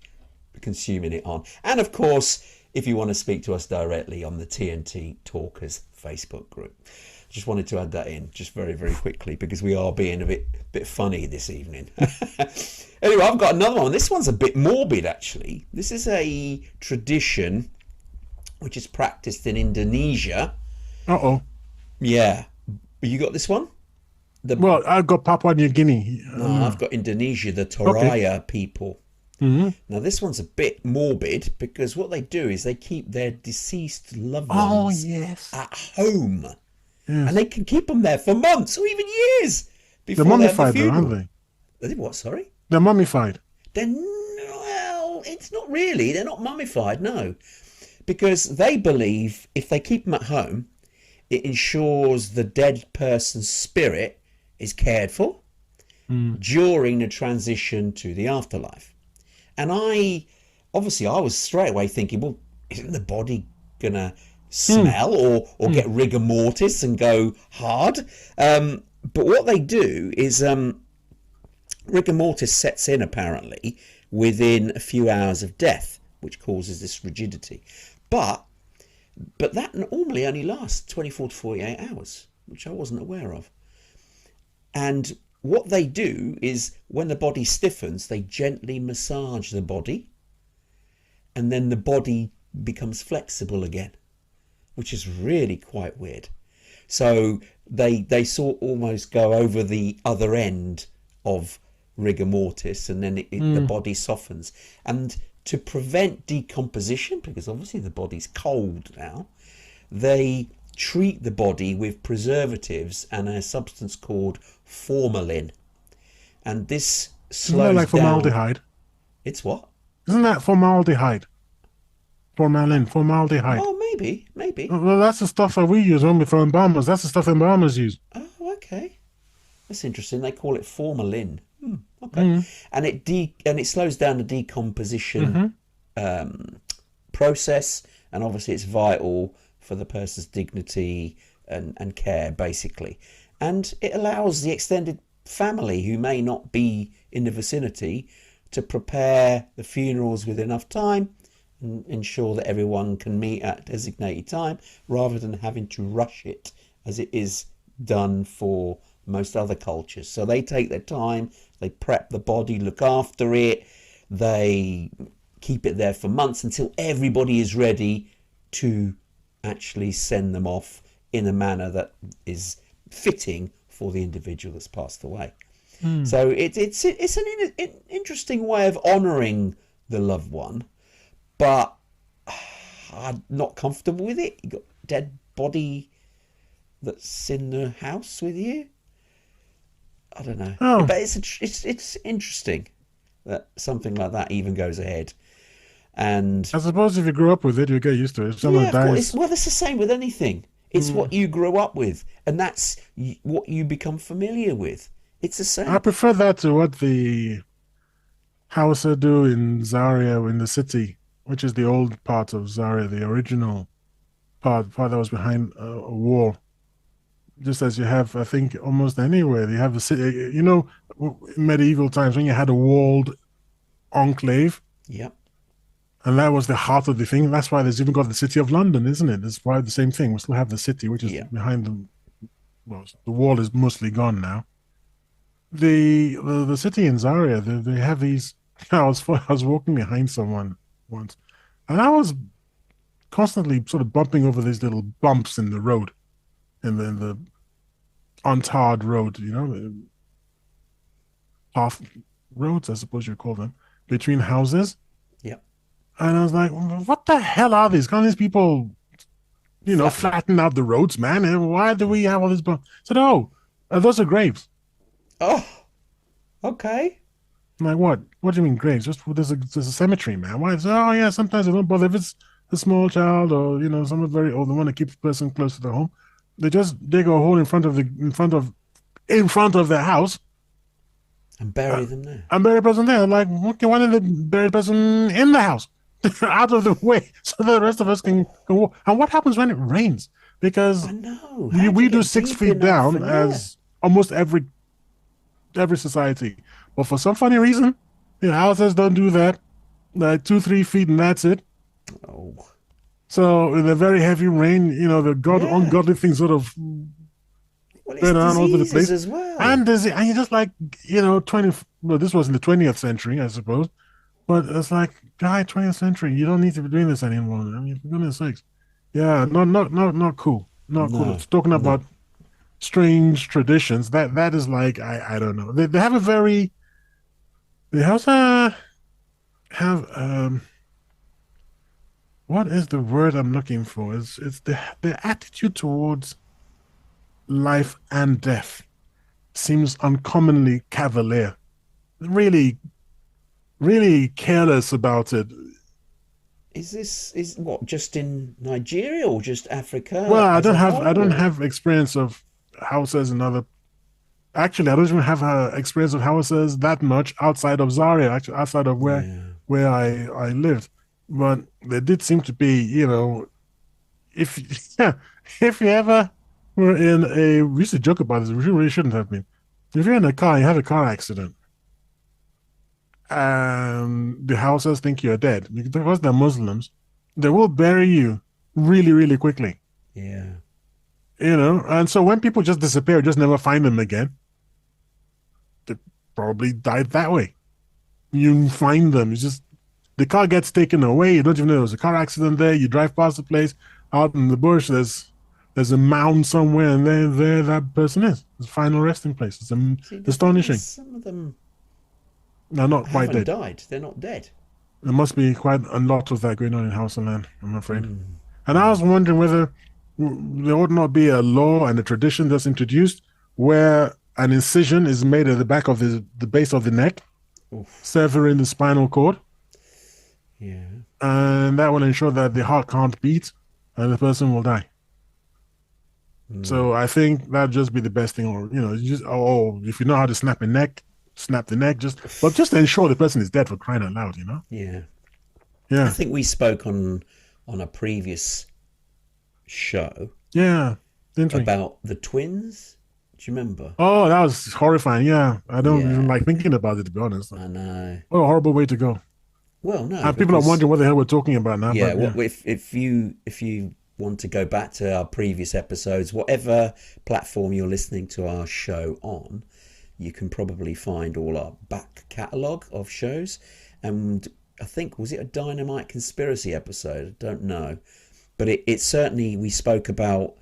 consuming it on. And of course, if you want to speak to us directly on the TNT Talkers Facebook group. Just wanted to add that in just very, very quickly because we are being a bit funny this evening. Anyway, I've got another one. This one's a bit morbid, actually. This is a tradition which is practiced in Indonesia. Uh-oh. Yeah. You got this one? Well, I've got Papua New Guinea. No, I've got Indonesia, the Okay. Toraya people. Mm-hmm. Now, this one's a bit morbid because what they do is they keep their deceased loved Oh, ones yes. at home. Yes. And they can keep them there for months or even years They're before they have the mummified, though, funeral. aren't they? They what, sorry? They're mummified. Well, it's not really. They're not mummified, no. Because they believe if they keep them at home, it ensures the dead person's spirit is cared for during the transition to the afterlife. And I was straight away thinking, well, isn't the body gonna smell or get rigor mortis and go hard? But what they do is rigor mortis sets in apparently within a few hours of death, which causes this rigidity. But that normally only lasts 24 to 48 hours, which I wasn't aware of. And what they do is when the body stiffens, they gently massage the body, and then the body becomes flexible again, which is really quite weird. So they sort almost go over the other end of rigor mortis, and then the body softens. And to prevent decomposition, because obviously the body's cold now, they treat the body with preservatives and a substance called formalin. And this Isn't that slows like down. formaldehyde? It's what? Isn't that formaldehyde? Formaldehyde. Oh, maybe. Well, that's the stuff that we use when we throw embalmers. That's the stuff embalmers use. Oh, okay. That's interesting. They call it formalin. Okay. And it slows down the decomposition process, and obviously it's vital for the person's dignity and care, basically. And it allows the extended family who may not be in the vicinity to prepare the funerals with enough time and ensure that everyone can meet at a designated time rather than having to rush it as it is done for most other cultures. So they take their time, they prep the body, look after it, they keep it there for months until everybody is ready to actually send them off in a manner that is fitting for the individual that's passed away. So it's an interesting way of honouring the loved one, but I'm not comfortable with it. You got a dead body that's in the house with you. I don't know, but it's interesting that something like that even goes ahead. And I suppose if you grew up with it, you get used to it. If someone dies, well, it's the same with anything. It's what you grew up with, and that's what you become familiar with. It's the same. I prefer that to what the Hausa do in Zaria in the city, which is the old part of Zaria, the original part that was behind a wall. Just as you have, I think, almost anywhere. You have a city, in medieval times when you had a walled enclave. Yep. And that was the heart of the thing. That's why there's even got the city of London, isn't it? That's why the same thing. We still have the city, which is behind the. Well, the wall is mostly gone now. The city in Zaria, they have these. I was walking behind someone once, and I was constantly sort of bumping over these little bumps in the road, in the untarred road, half roads, I suppose you call them, between houses. Yep. And I was like, what the hell are these? Can't these people, flatten out the roads, man? And why do we have all this bump? I said, those are graves. Oh, okay. I'm like, what? What do you mean graves? Just there's a cemetery, man. Why? Yeah, sometimes they don't bother if it's a small child or someone very old. They want to keep the person close to their home. They just dig a hole in front of their house And bury them there. and bury the person there. I'm like, okay, why don't they bury the person in the house, out of the way, so the rest of us can walk? And what happens when it rains? Because I know. we do 6 feet down as almost every society, but for some funny reason, houses don't do that. Like 2-3 feet and that's it. Oh. So in a very heavy rain, the ungodly things sort of Well, all over the place as well. And you're just like, 20. Well, this was in the 20th century, I suppose. But it's like, guy, 20th century, you don't need to be doing this anymore. I mean, for goodness sakes. Yeah, not cool. Not cool. No, It's talking no. about strange traditions. That is like, I don't know. They have a very they also have what is the word I'm looking for? It's the attitude towards life and death seems uncommonly cavalier. Really, really careless about it. Is what just in Nigeria or just Well, Africa as a I whole? don't Or have experience of houses and other. Actually, I don't even have experience of houses that much outside of Zaria. Actually, outside of yeah, where I lived, but there did seem to be, if yeah, if you ever were in a, we used to joke about this. We really shouldn't have been. If you're in a car, you have a car accident, and the houses think you're dead because they're Muslims, they will bury you really, really quickly. yeah. And so when people just disappear, just never find them again, they probably died that way. You find them, it's just the car gets taken away. You don't even know there was a car accident there. You drive past the place out in the bush. There's a mound somewhere, and there that person is. It's a final resting place. It's See, the thing is, astonishing. some of them They're not quite haven't dead. died. They're not dead. There must be quite a lot of that going on in House and Land, I'm afraid. Mm, And I mm. was wondering whether there ought not be a law and a tradition that's introduced where an incision is made at the back of the base of the neck, Oof. severing the spinal cord, Yeah. and that will ensure that the heart can't beat and the person will die. Mm, So I think that'd just be the best thing, or you just if you know how to snap a neck, snap the neck. Just ensure the person is dead for crying out loud. yeah. I Yeah, think we spoke on a previous show yeah, didn't we? about the twins. Do you remember? Oh, that was horrifying. Yeah, I don't even Yeah, like thinking about it, to be honest. I know. What a horrible way to go. Well, no, And people are because wondering what the hell we're talking about now, yeah, but what yeah. if you want to go back to our previous episodes, whatever platform you're listening to our show on, you can probably find all our back catalogue of shows. And I think, was it a Dynamite Conspiracy episode? I don't know, but it certainly, we spoke about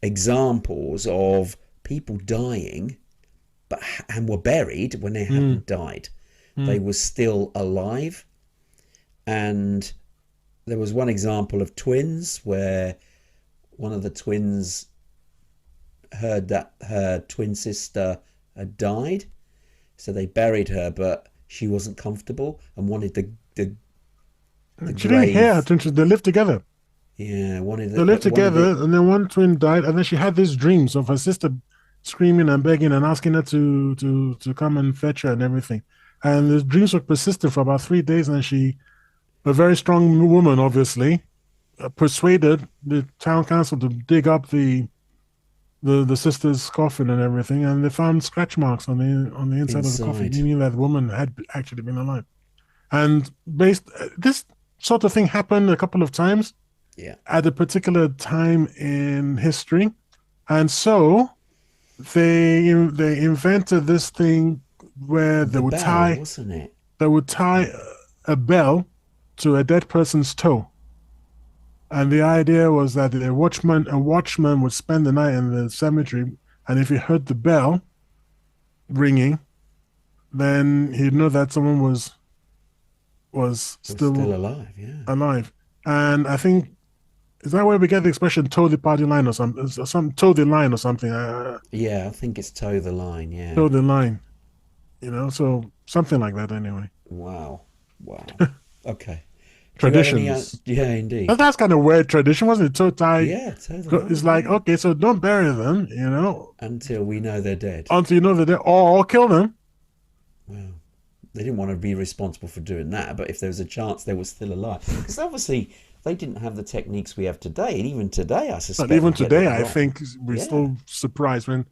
examples of people dying but and were buried when they Mm, hadn't died. They mm. were still alive. And there was one example of twins where one of the twins heard that her twin sister had died, so they buried her, but she wasn't comfortable and wanted the She didn't hear her grave. twin. They lived together. Yeah, wanted They it, lived but wanted together, it. and then one twin died, and then she had these dreams of her sister screaming and begging and asking her to come and fetch her and everything. And the dreams were persistent for about 3 days, and then a very strong woman, obviously, persuaded the town council to dig up the sister's coffin and everything, and they found scratch marks on the inside of the coffin, Inside. meaning that the woman had actually been alive. And based this sort of thing happened a couple of times Yeah, at a particular time in history, and so they invented this thing where the bell, wasn't it? they would tie a bell to a dead person's toe. And the idea was that a watchman would spend the night in the cemetery, and if he heard the bell ringing, then he'd know that someone was Was still still alive. Yeah, alive. And I think, is that where we get the expression "toe the party line" or some toe the line or something? yeah. I think it's toe the line. Yeah. Toe the line, so something like that. Anyway, Wow. Wow. Okay. Do you have any? traditions. Yeah, indeed. That's kind of weird tradition, wasn't it? Toe tie. Yeah, toe the It's line. like, Yeah. okay, so don't bury them, Until we know they're dead. until you know that they're, or kill them. Wow. They didn't want to be responsible for doing that, but if there was a chance they were still alive, because obviously they didn't have the techniques we have today, and even today, I But suspect we even get it today, I wrong. think we're Yeah. still surprised when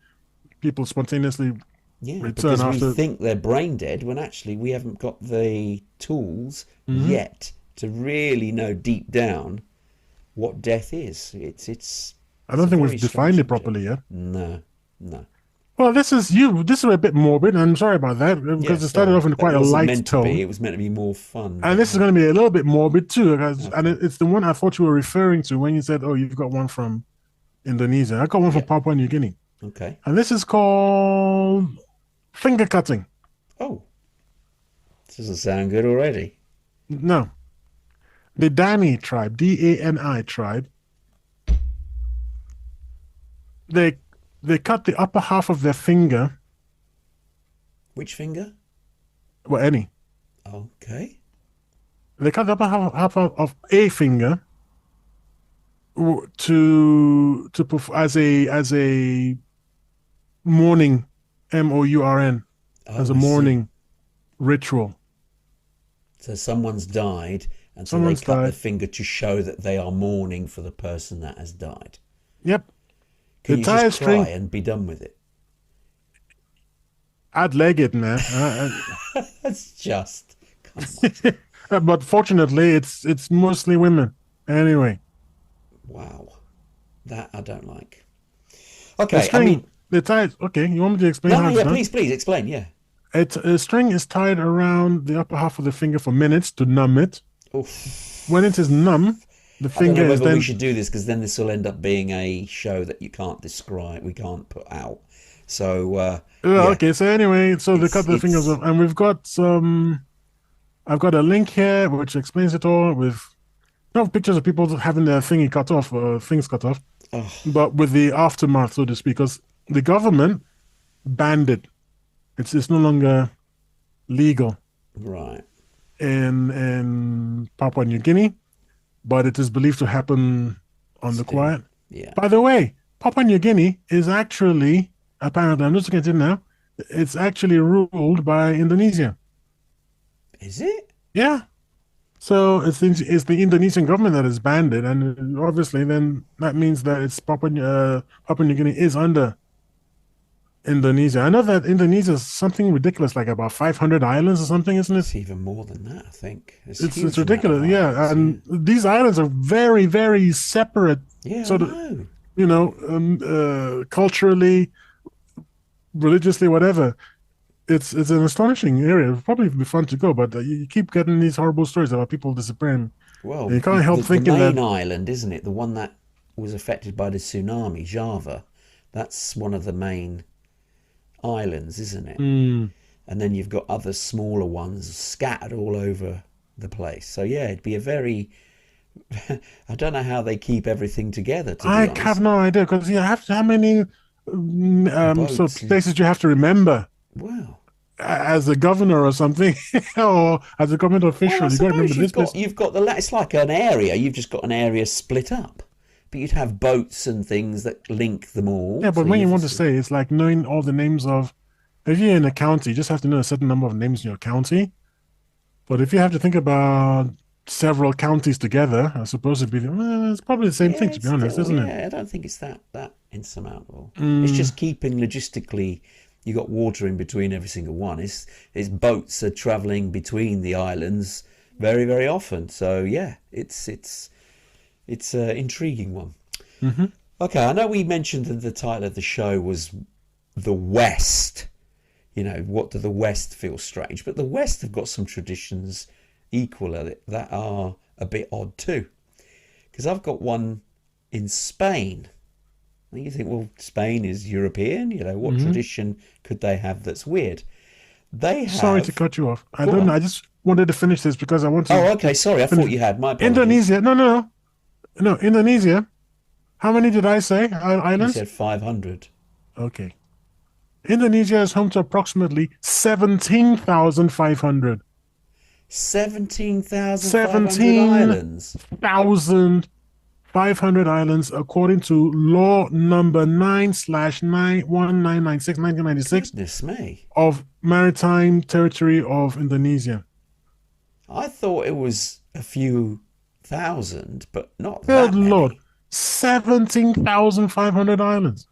people spontaneously Yeah, return because we after. think they're brain dead when actually we haven't got the tools Mhm. yet to really know deep down what death is. It's I it's don't a think very we've strange defined it subject. properly yet. No, no. Well, this is you. This is a bit morbid. I'm sorry about that Yeah, because it started sorry. off in That quite a wasn't light meant to be. tone, It was meant to be more fun. and But this is going to be a little bit morbid too. And okay. it's the one I thought you were referring to when you said, "Oh, you've got one from Indonesia." I got one from Yeah. Papua New Guinea, Okay. and this is called finger cutting. Oh, this doesn't sound good already. No, the Dani tribe, Dani tribe. They they cut the upper half of their finger, Which finger? well, any. Okay. They cut the upper half of a finger as a mourning, mourn, as Oh, a I see. mourning ritual. So someone's died, and so they Someone's cut their died. finger to show that they are mourning for the person that has died. Yep. Can They you tie just a cry string. and be done with it? I'd leg it now. That's just, come on. But fortunately, it's mostly women. Anyway, Wow. That I don't like. the Okay, I string. mean, They tie. Okay, you want me to explain no, how no, it's yeah, done? please explain, yeah. A string is tied around the upper half of the finger for minutes to numb it. Oof. When it is numb, the I don't finger know is whether we then. should do this because then this will end up being a show that you can't describe, we can't put out. So, yeah, Okay, so anyway, so they cut the fingers it's off, and we've got some. I've got a link here which explains it all with no pictures of people having their thingy cut off, things cut off, oh, but with the aftermath, so to speak, because the government banned it. It's no longer legal right. in Papua New Guinea, but it is believed to happen on the Still, quiet. yeah. By the way, Papua New Guinea is actually apparently I'm just looking at it now. It's actually ruled by Indonesia. Is it? Yeah. So it's the Indonesian government that has banned it, and obviously then that means that Papua New Guinea is under Indonesia. I know that Indonesia is something ridiculous, like about 500 islands or something, isn't it? It's even more than that, I think. There's a It's huge amount of ridiculous, yeah. islands, yeah. And these islands are very, very separate, Yeah, I sort of, know. culturally, religiously, whatever. It's an astonishing area. It'll probably be fun to go, but you keep getting these horrible stories about people disappearing. Well, And you can't help the thinking that main island, isn't it? The one that was affected by the tsunami, Java. That's one of the main islands, isn't it? mm, And then you've got other smaller ones scattered all over the place. So yeah, it'd be a very I don't know how they keep everything together, to be I have honest. no idea because you have to, how many sort Boats of and places do you have to remember wow. as a governor or something, or as a government Well, I official? You got to remember suppose this place. you've got it's like an area. You've just got an area split up, but you'd have boats and things that link them all. Yeah, So but when you you've want to say, it's like knowing all the names of. If you're in a county, you just have to know a certain number of names in your county. But if you have to think about several counties together, I suppose it's probably the same yeah, thing, to it's be honest, still isn't it? yeah. I don't think it's that insurmountable. It's Mm, just keeping logistically. You got water in between every single one. It's boats are travelling between the islands very often. So yeah, it's an intriguing one. hmm Okay, I know we mentioned that the title of the show was the West. You know, what do the West feel strange? But the West have got some traditions equal at it that are a bit odd too. Because I've got one in Spain. And you think, well, Spain is European. You know, what hmm tradition could they have that's weird? They Sorry to have. cut you off. I Go don't know. on. I just wanted to finish this because I want Oh, to okay. Sorry, I finish. thought you had. My apologies. Indonesia. No. Indonesia. How many did I say? You Islands? said 500. Okay. Indonesia is home to approximately 17,500. 17,500 islands. 17,500 islands, according to law number 9/9/1996, 1996 Goodness me. of Maritime Territory of Indonesia. I thought it was a few thousand, but not Good that Lord. many. 17,500 islands.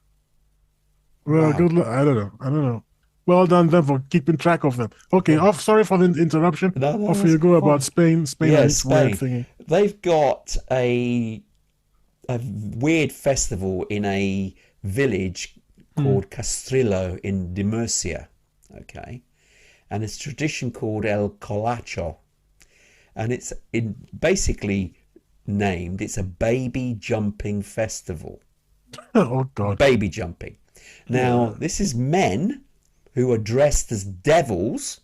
Well, Wow. good luck. I don't know. Well done them for keeping track of them. Okay, Well, off. Sorry for the interruption. no, no, Off that's you go about fine. Spain. Spain Yeah, and its weird Spain. thingy. They've got a weird festival in a village called Castrillo in Murcia. Okay. And it's a tradition called El Colacho. And it's basically named, it's a baby jumping festival. Oh, God. Baby jumping. Now, this is men who are dressed as devils.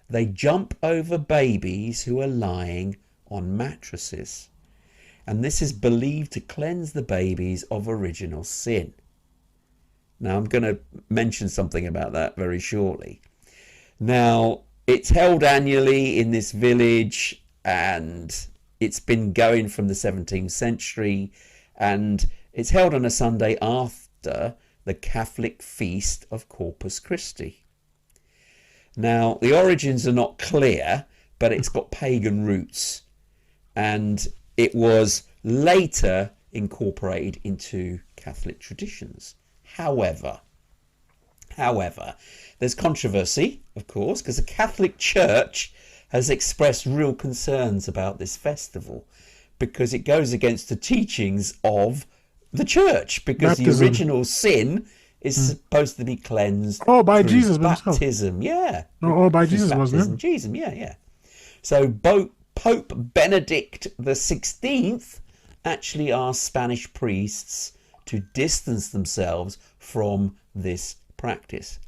They jump over babies who are lying on mattresses. And this is believed to cleanse the babies of original sin. Now, I'm going to mention something about that very shortly. Now, it's held annually in this village, and it's been going from the 17th century, and it's held on a Sunday after the Catholic feast of Corpus Christi. Now, the origins are not clear, but it's got pagan roots, and it was later incorporated into Catholic traditions. However, there's controversy, of course, because the Catholic Church has expressed real concerns about this festival because it goes against the teachings of the church, because Baptism. the original sin is supposed to be cleansed by through Jesus himself. baptism. Yeah. By Through Jesus, wasn't baptism. it? Jesus, yeah. So Pope Benedict the 16th actually asked Spanish priests to distance themselves from this practice.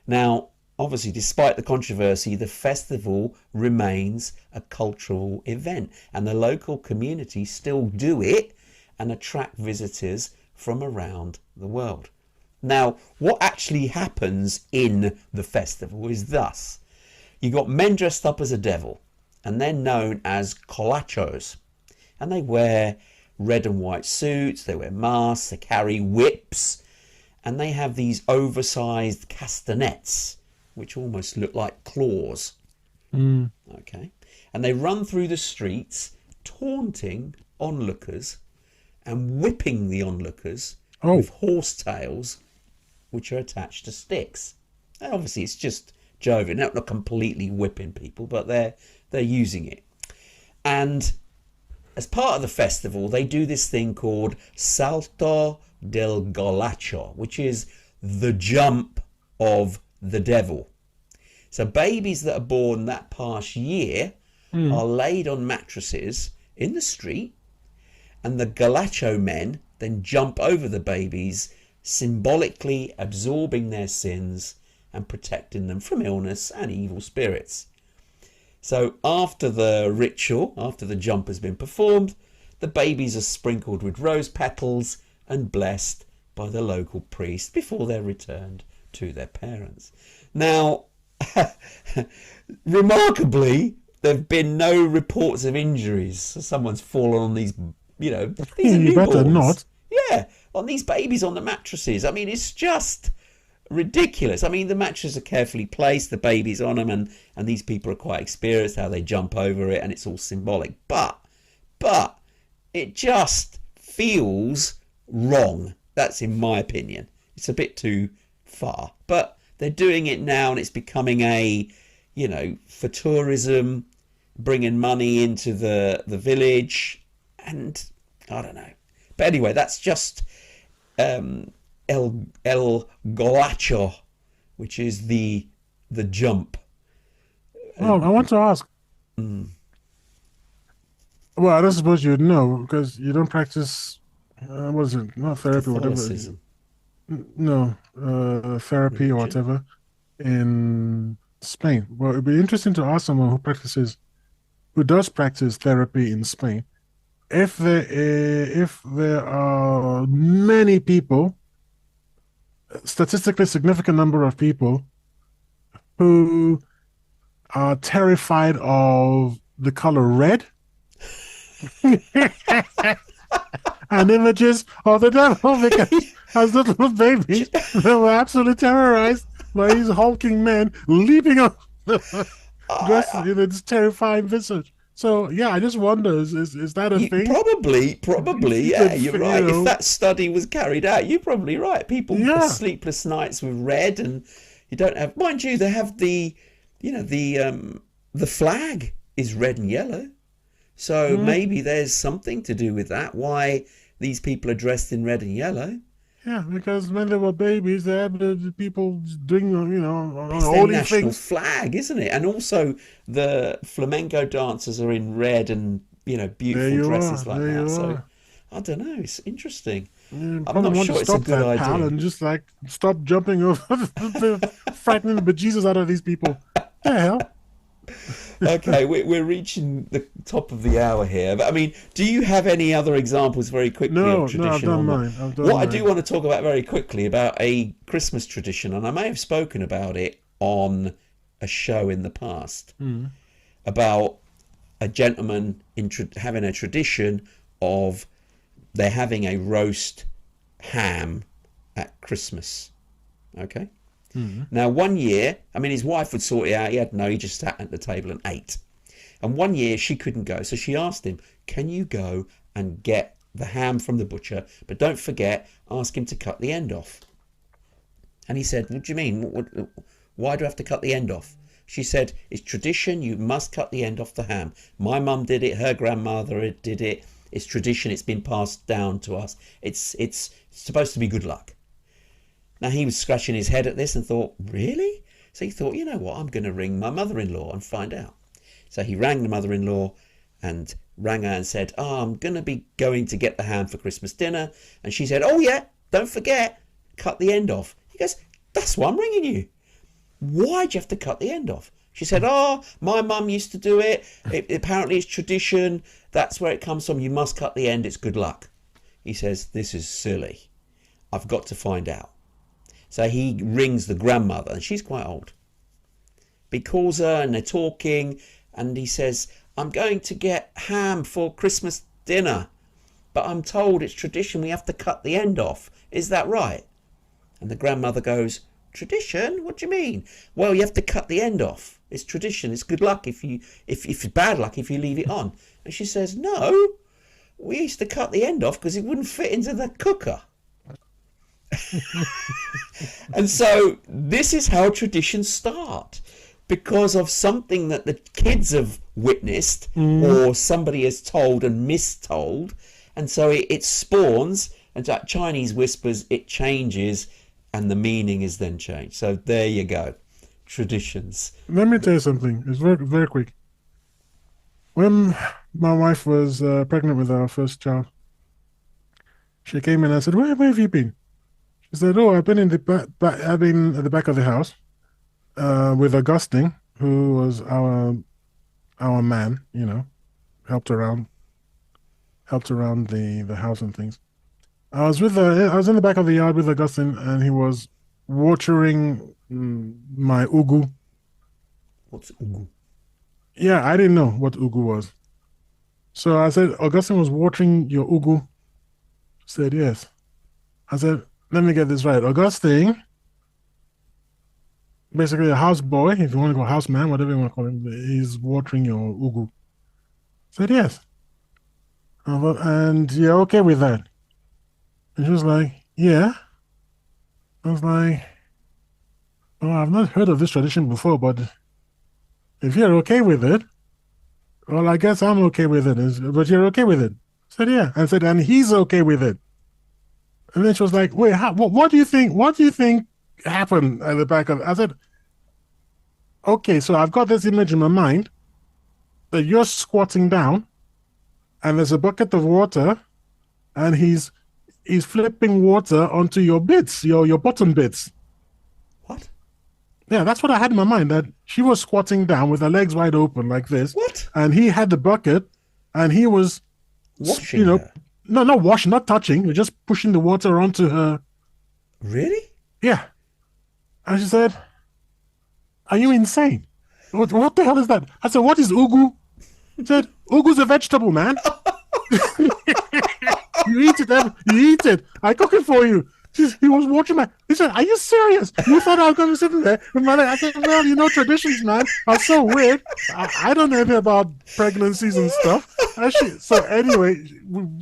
Now, obviously, despite the controversy, the festival remains a cultural event, and the local community still do it and attract visitors from around the world. Now, what actually happens in the festival is thus. You got men dressed up as a devil, and they're known as colachos, and they wear red and white suits, they wear masks, they carry whips, and they have these oversized castanets, which almost look like claws. Okay. And they run through the streets, taunting onlookers and whipping the onlookers with horse tails, which are attached to sticks. And obviously, it's just jovial. Not completely whipping people, but they're using it. And as part of the festival, they do this thing called Salto del Golacho, which is the jump of the devil. So babies that are born that past year are laid on mattresses in the street, and the Golacho men then jump over the babies, symbolically absorbing their sins and protecting them from illness and evil spirits. So after the ritual, after the jump has been performed, the babies are sprinkled with rose petals and blessed by the local priest before they're returned to their parents. Now, remarkably, there have been no reports of injuries. So someone's fallen on these, these are You better newborns. not. Yeah, on these babies on the mattresses. I mean, it's just ridiculous. I mean, the mattresses are carefully placed, the baby's on them, and these people are quite experienced how they jump over it, and it's all symbolic. But it just feels wrong. That's in my opinion. It's a bit too far. But they're doing it now, and it's becoming for tourism, bringing money into the village, and I don't know. But anyway, that's just El Golacho, which is the jump. Well, I want to ask. Well, I don't suppose you'd know because you don't practice. What is it? Not therapy, Catholicism. whatever. No, therapy or whatever in Spain. Well, it'd be interesting to ask someone who does practice therapy in Spain, if there are many people, statistically significant number of people, who are terrified of the color red and images of the devil, because as little babies they were absolutely terrorized by these hulking men leaping up dressed in this terrifying visage. So yeah, I just wonder, is that a thing? Probably, yeah, you're right. You know, if that study was carried out, you're probably right. People have sleepless nights with red, and you don't have, mind you, they have the flag is red and yellow. So maybe there's something to do with that, why these people are dressed in red and yellow. Yeah, because when they were babies, they had the people doing, It's their holy national things. flag, isn't it? And also the flamenco dancers are in red and There beautiful you are. dresses like There that. you So are. I don't know. It's interesting. You I'm probably not want to sure it's a stop good that, pal, idea. and just like stop jumping over, frightening the bejesus out of these people. The hell? Okay, we're reaching the top of the hour here. But I mean, do you have any other examples very quickly of No, no, I've tradition or done not? mine. I've done What I do mine. want to talk about very quickly about a Christmas tradition, and I may have spoken about it on a show in the past, Mm. about a gentleman having a tradition of they're having a roast ham at Christmas. Okay? Mm. Now, one year, I mean, his wife would sort it out. He just sat at the table and ate. And one year she couldn't go, so she asked him, "Can you go and get the ham from the butcher? But don't forget, ask him to cut the end off." And he said, "What do you mean? Why do I have to cut the end off?" She said, "It's tradition. You must cut the end off the ham. My mum did it. Her grandmother did it. It's tradition. It's been passed down to us. It's supposed to be good luck." Now he was scratching his head at this and thought, "Really?" So he thought, "You know what? I'm going to ring my mother-in-law and find out." So he rang the mother-in-law and rang her and said, "Oh, I'm going to be going to get the ham for Christmas dinner." And she said, "Oh yeah, don't forget, cut the end off." He goes, "That's why I'm ringing you. Why'd you have to cut the end off?" She said, "Oh, my mum used to do it. Apparently it's tradition. That's where it comes from. You must cut the end. It's good luck." He says, "This is silly. I've got to find out." So he rings the grandmother, and she's quite old. He calls her, and they're talking, and he says, "I'm going to get ham for Christmas dinner, but I'm told it's tradition we have to cut the end off. Is that right?" And the grandmother goes, "Tradition? What do you mean?" "Well, you have to cut the end off. It's tradition. It's good luck if it's bad luck if you leave it on." And she says, "No, we used to cut the end off because it wouldn't fit into the cooker." And so this is how traditions start, because of something that the kids have witnessed Mm. or somebody has told and mistold. And so it spawns, and like Chinese whispers, it changes, and the meaning is then changed. So there you go. Traditions. Let me tell you something. It's very, very quick. When my wife was pregnant with our first child, she came in and I said, where have you been?" She said, "Oh, I've been in the I've been at the back of the house with Augustine, who was our man, helped around the house and things. I was in the back of the yard with Augustine, and he was watering my ugu. What's ugu? Yeah, I didn't know what ugu was. So I said, "Augustine was watering your ugu?" She said, "Yes." I said, "Let me get this right. Augustine, basically a house boy, if you want to go house man, whatever you want to call him, he's watering your ugu." I said, "Yes." "And you're okay with that?" And she was like, "Yeah." I was like, "Oh, I've not heard of this tradition before, but if you're okay with it, well, I guess I'm okay with it. But you're okay with it?" I said, "Yeah." I said, "And he's okay with it." And then she was like, "Wait, what do you think? What do you think happened at the back of?" I said, "Okay, so I've got this image in my mind that you're squatting down, and there's a bucket of water, and he's flipping water onto your bits, your bottom bits." What? Yeah, that's what I had in my mind. That she was squatting down with her legs wide open like this, What? and he had the bucket, and he was, you Washing know, her? no, not washing, not touching, just pushing the water onto her. Really? Yeah, and she said, "Are you insane? What the hell is that?" I said, "What is ugu?" She said, "Ugu's a vegetable, man. You eat it. You eat it. I cook it for you." He was watching my. He said, "Are you serious? You thought I was going to sit there with my leg?" I said, "Well, traditions, man, are so weird. I don't know anything about pregnancies and stuff." So anyway,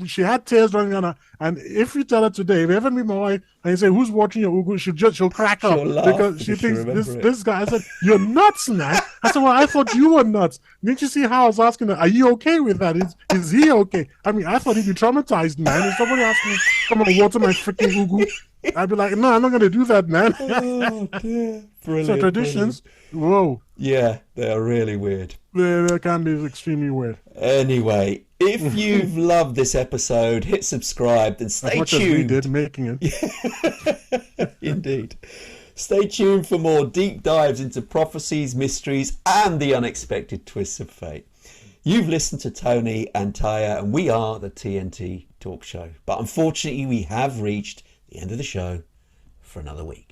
she had tears running down her. And if you tell her today, if you ever meet my wife and you say, "Who's watching your ugu?" she'll crack up She'll laugh because she because she'll thinks remember it. this guy. I said, "You're nuts, man." I said, "Well, I thought you were nuts. Didn't you see how I was asking her, are you okay with that? Is he okay?" I mean, I thought he'd be traumatized, man. If somebody asked me, "Come on, water my freaking ugu," I'd be like, no, I'm not going to do that, man. Oh dear, brilliant. So traditions, whoa, Yeah, they are really weird. they can be extremely weird. Anyway, if you've loved this episode, hit subscribe and As stay much as we tuned. did making it. Indeed. Stay tuned for more deep dives into prophecies, mysteries, and the unexpected twists of fate. You've listened to Tony and Taya, and we are the TNT Talk Show. But unfortunately, we have reached the end of the show for another week.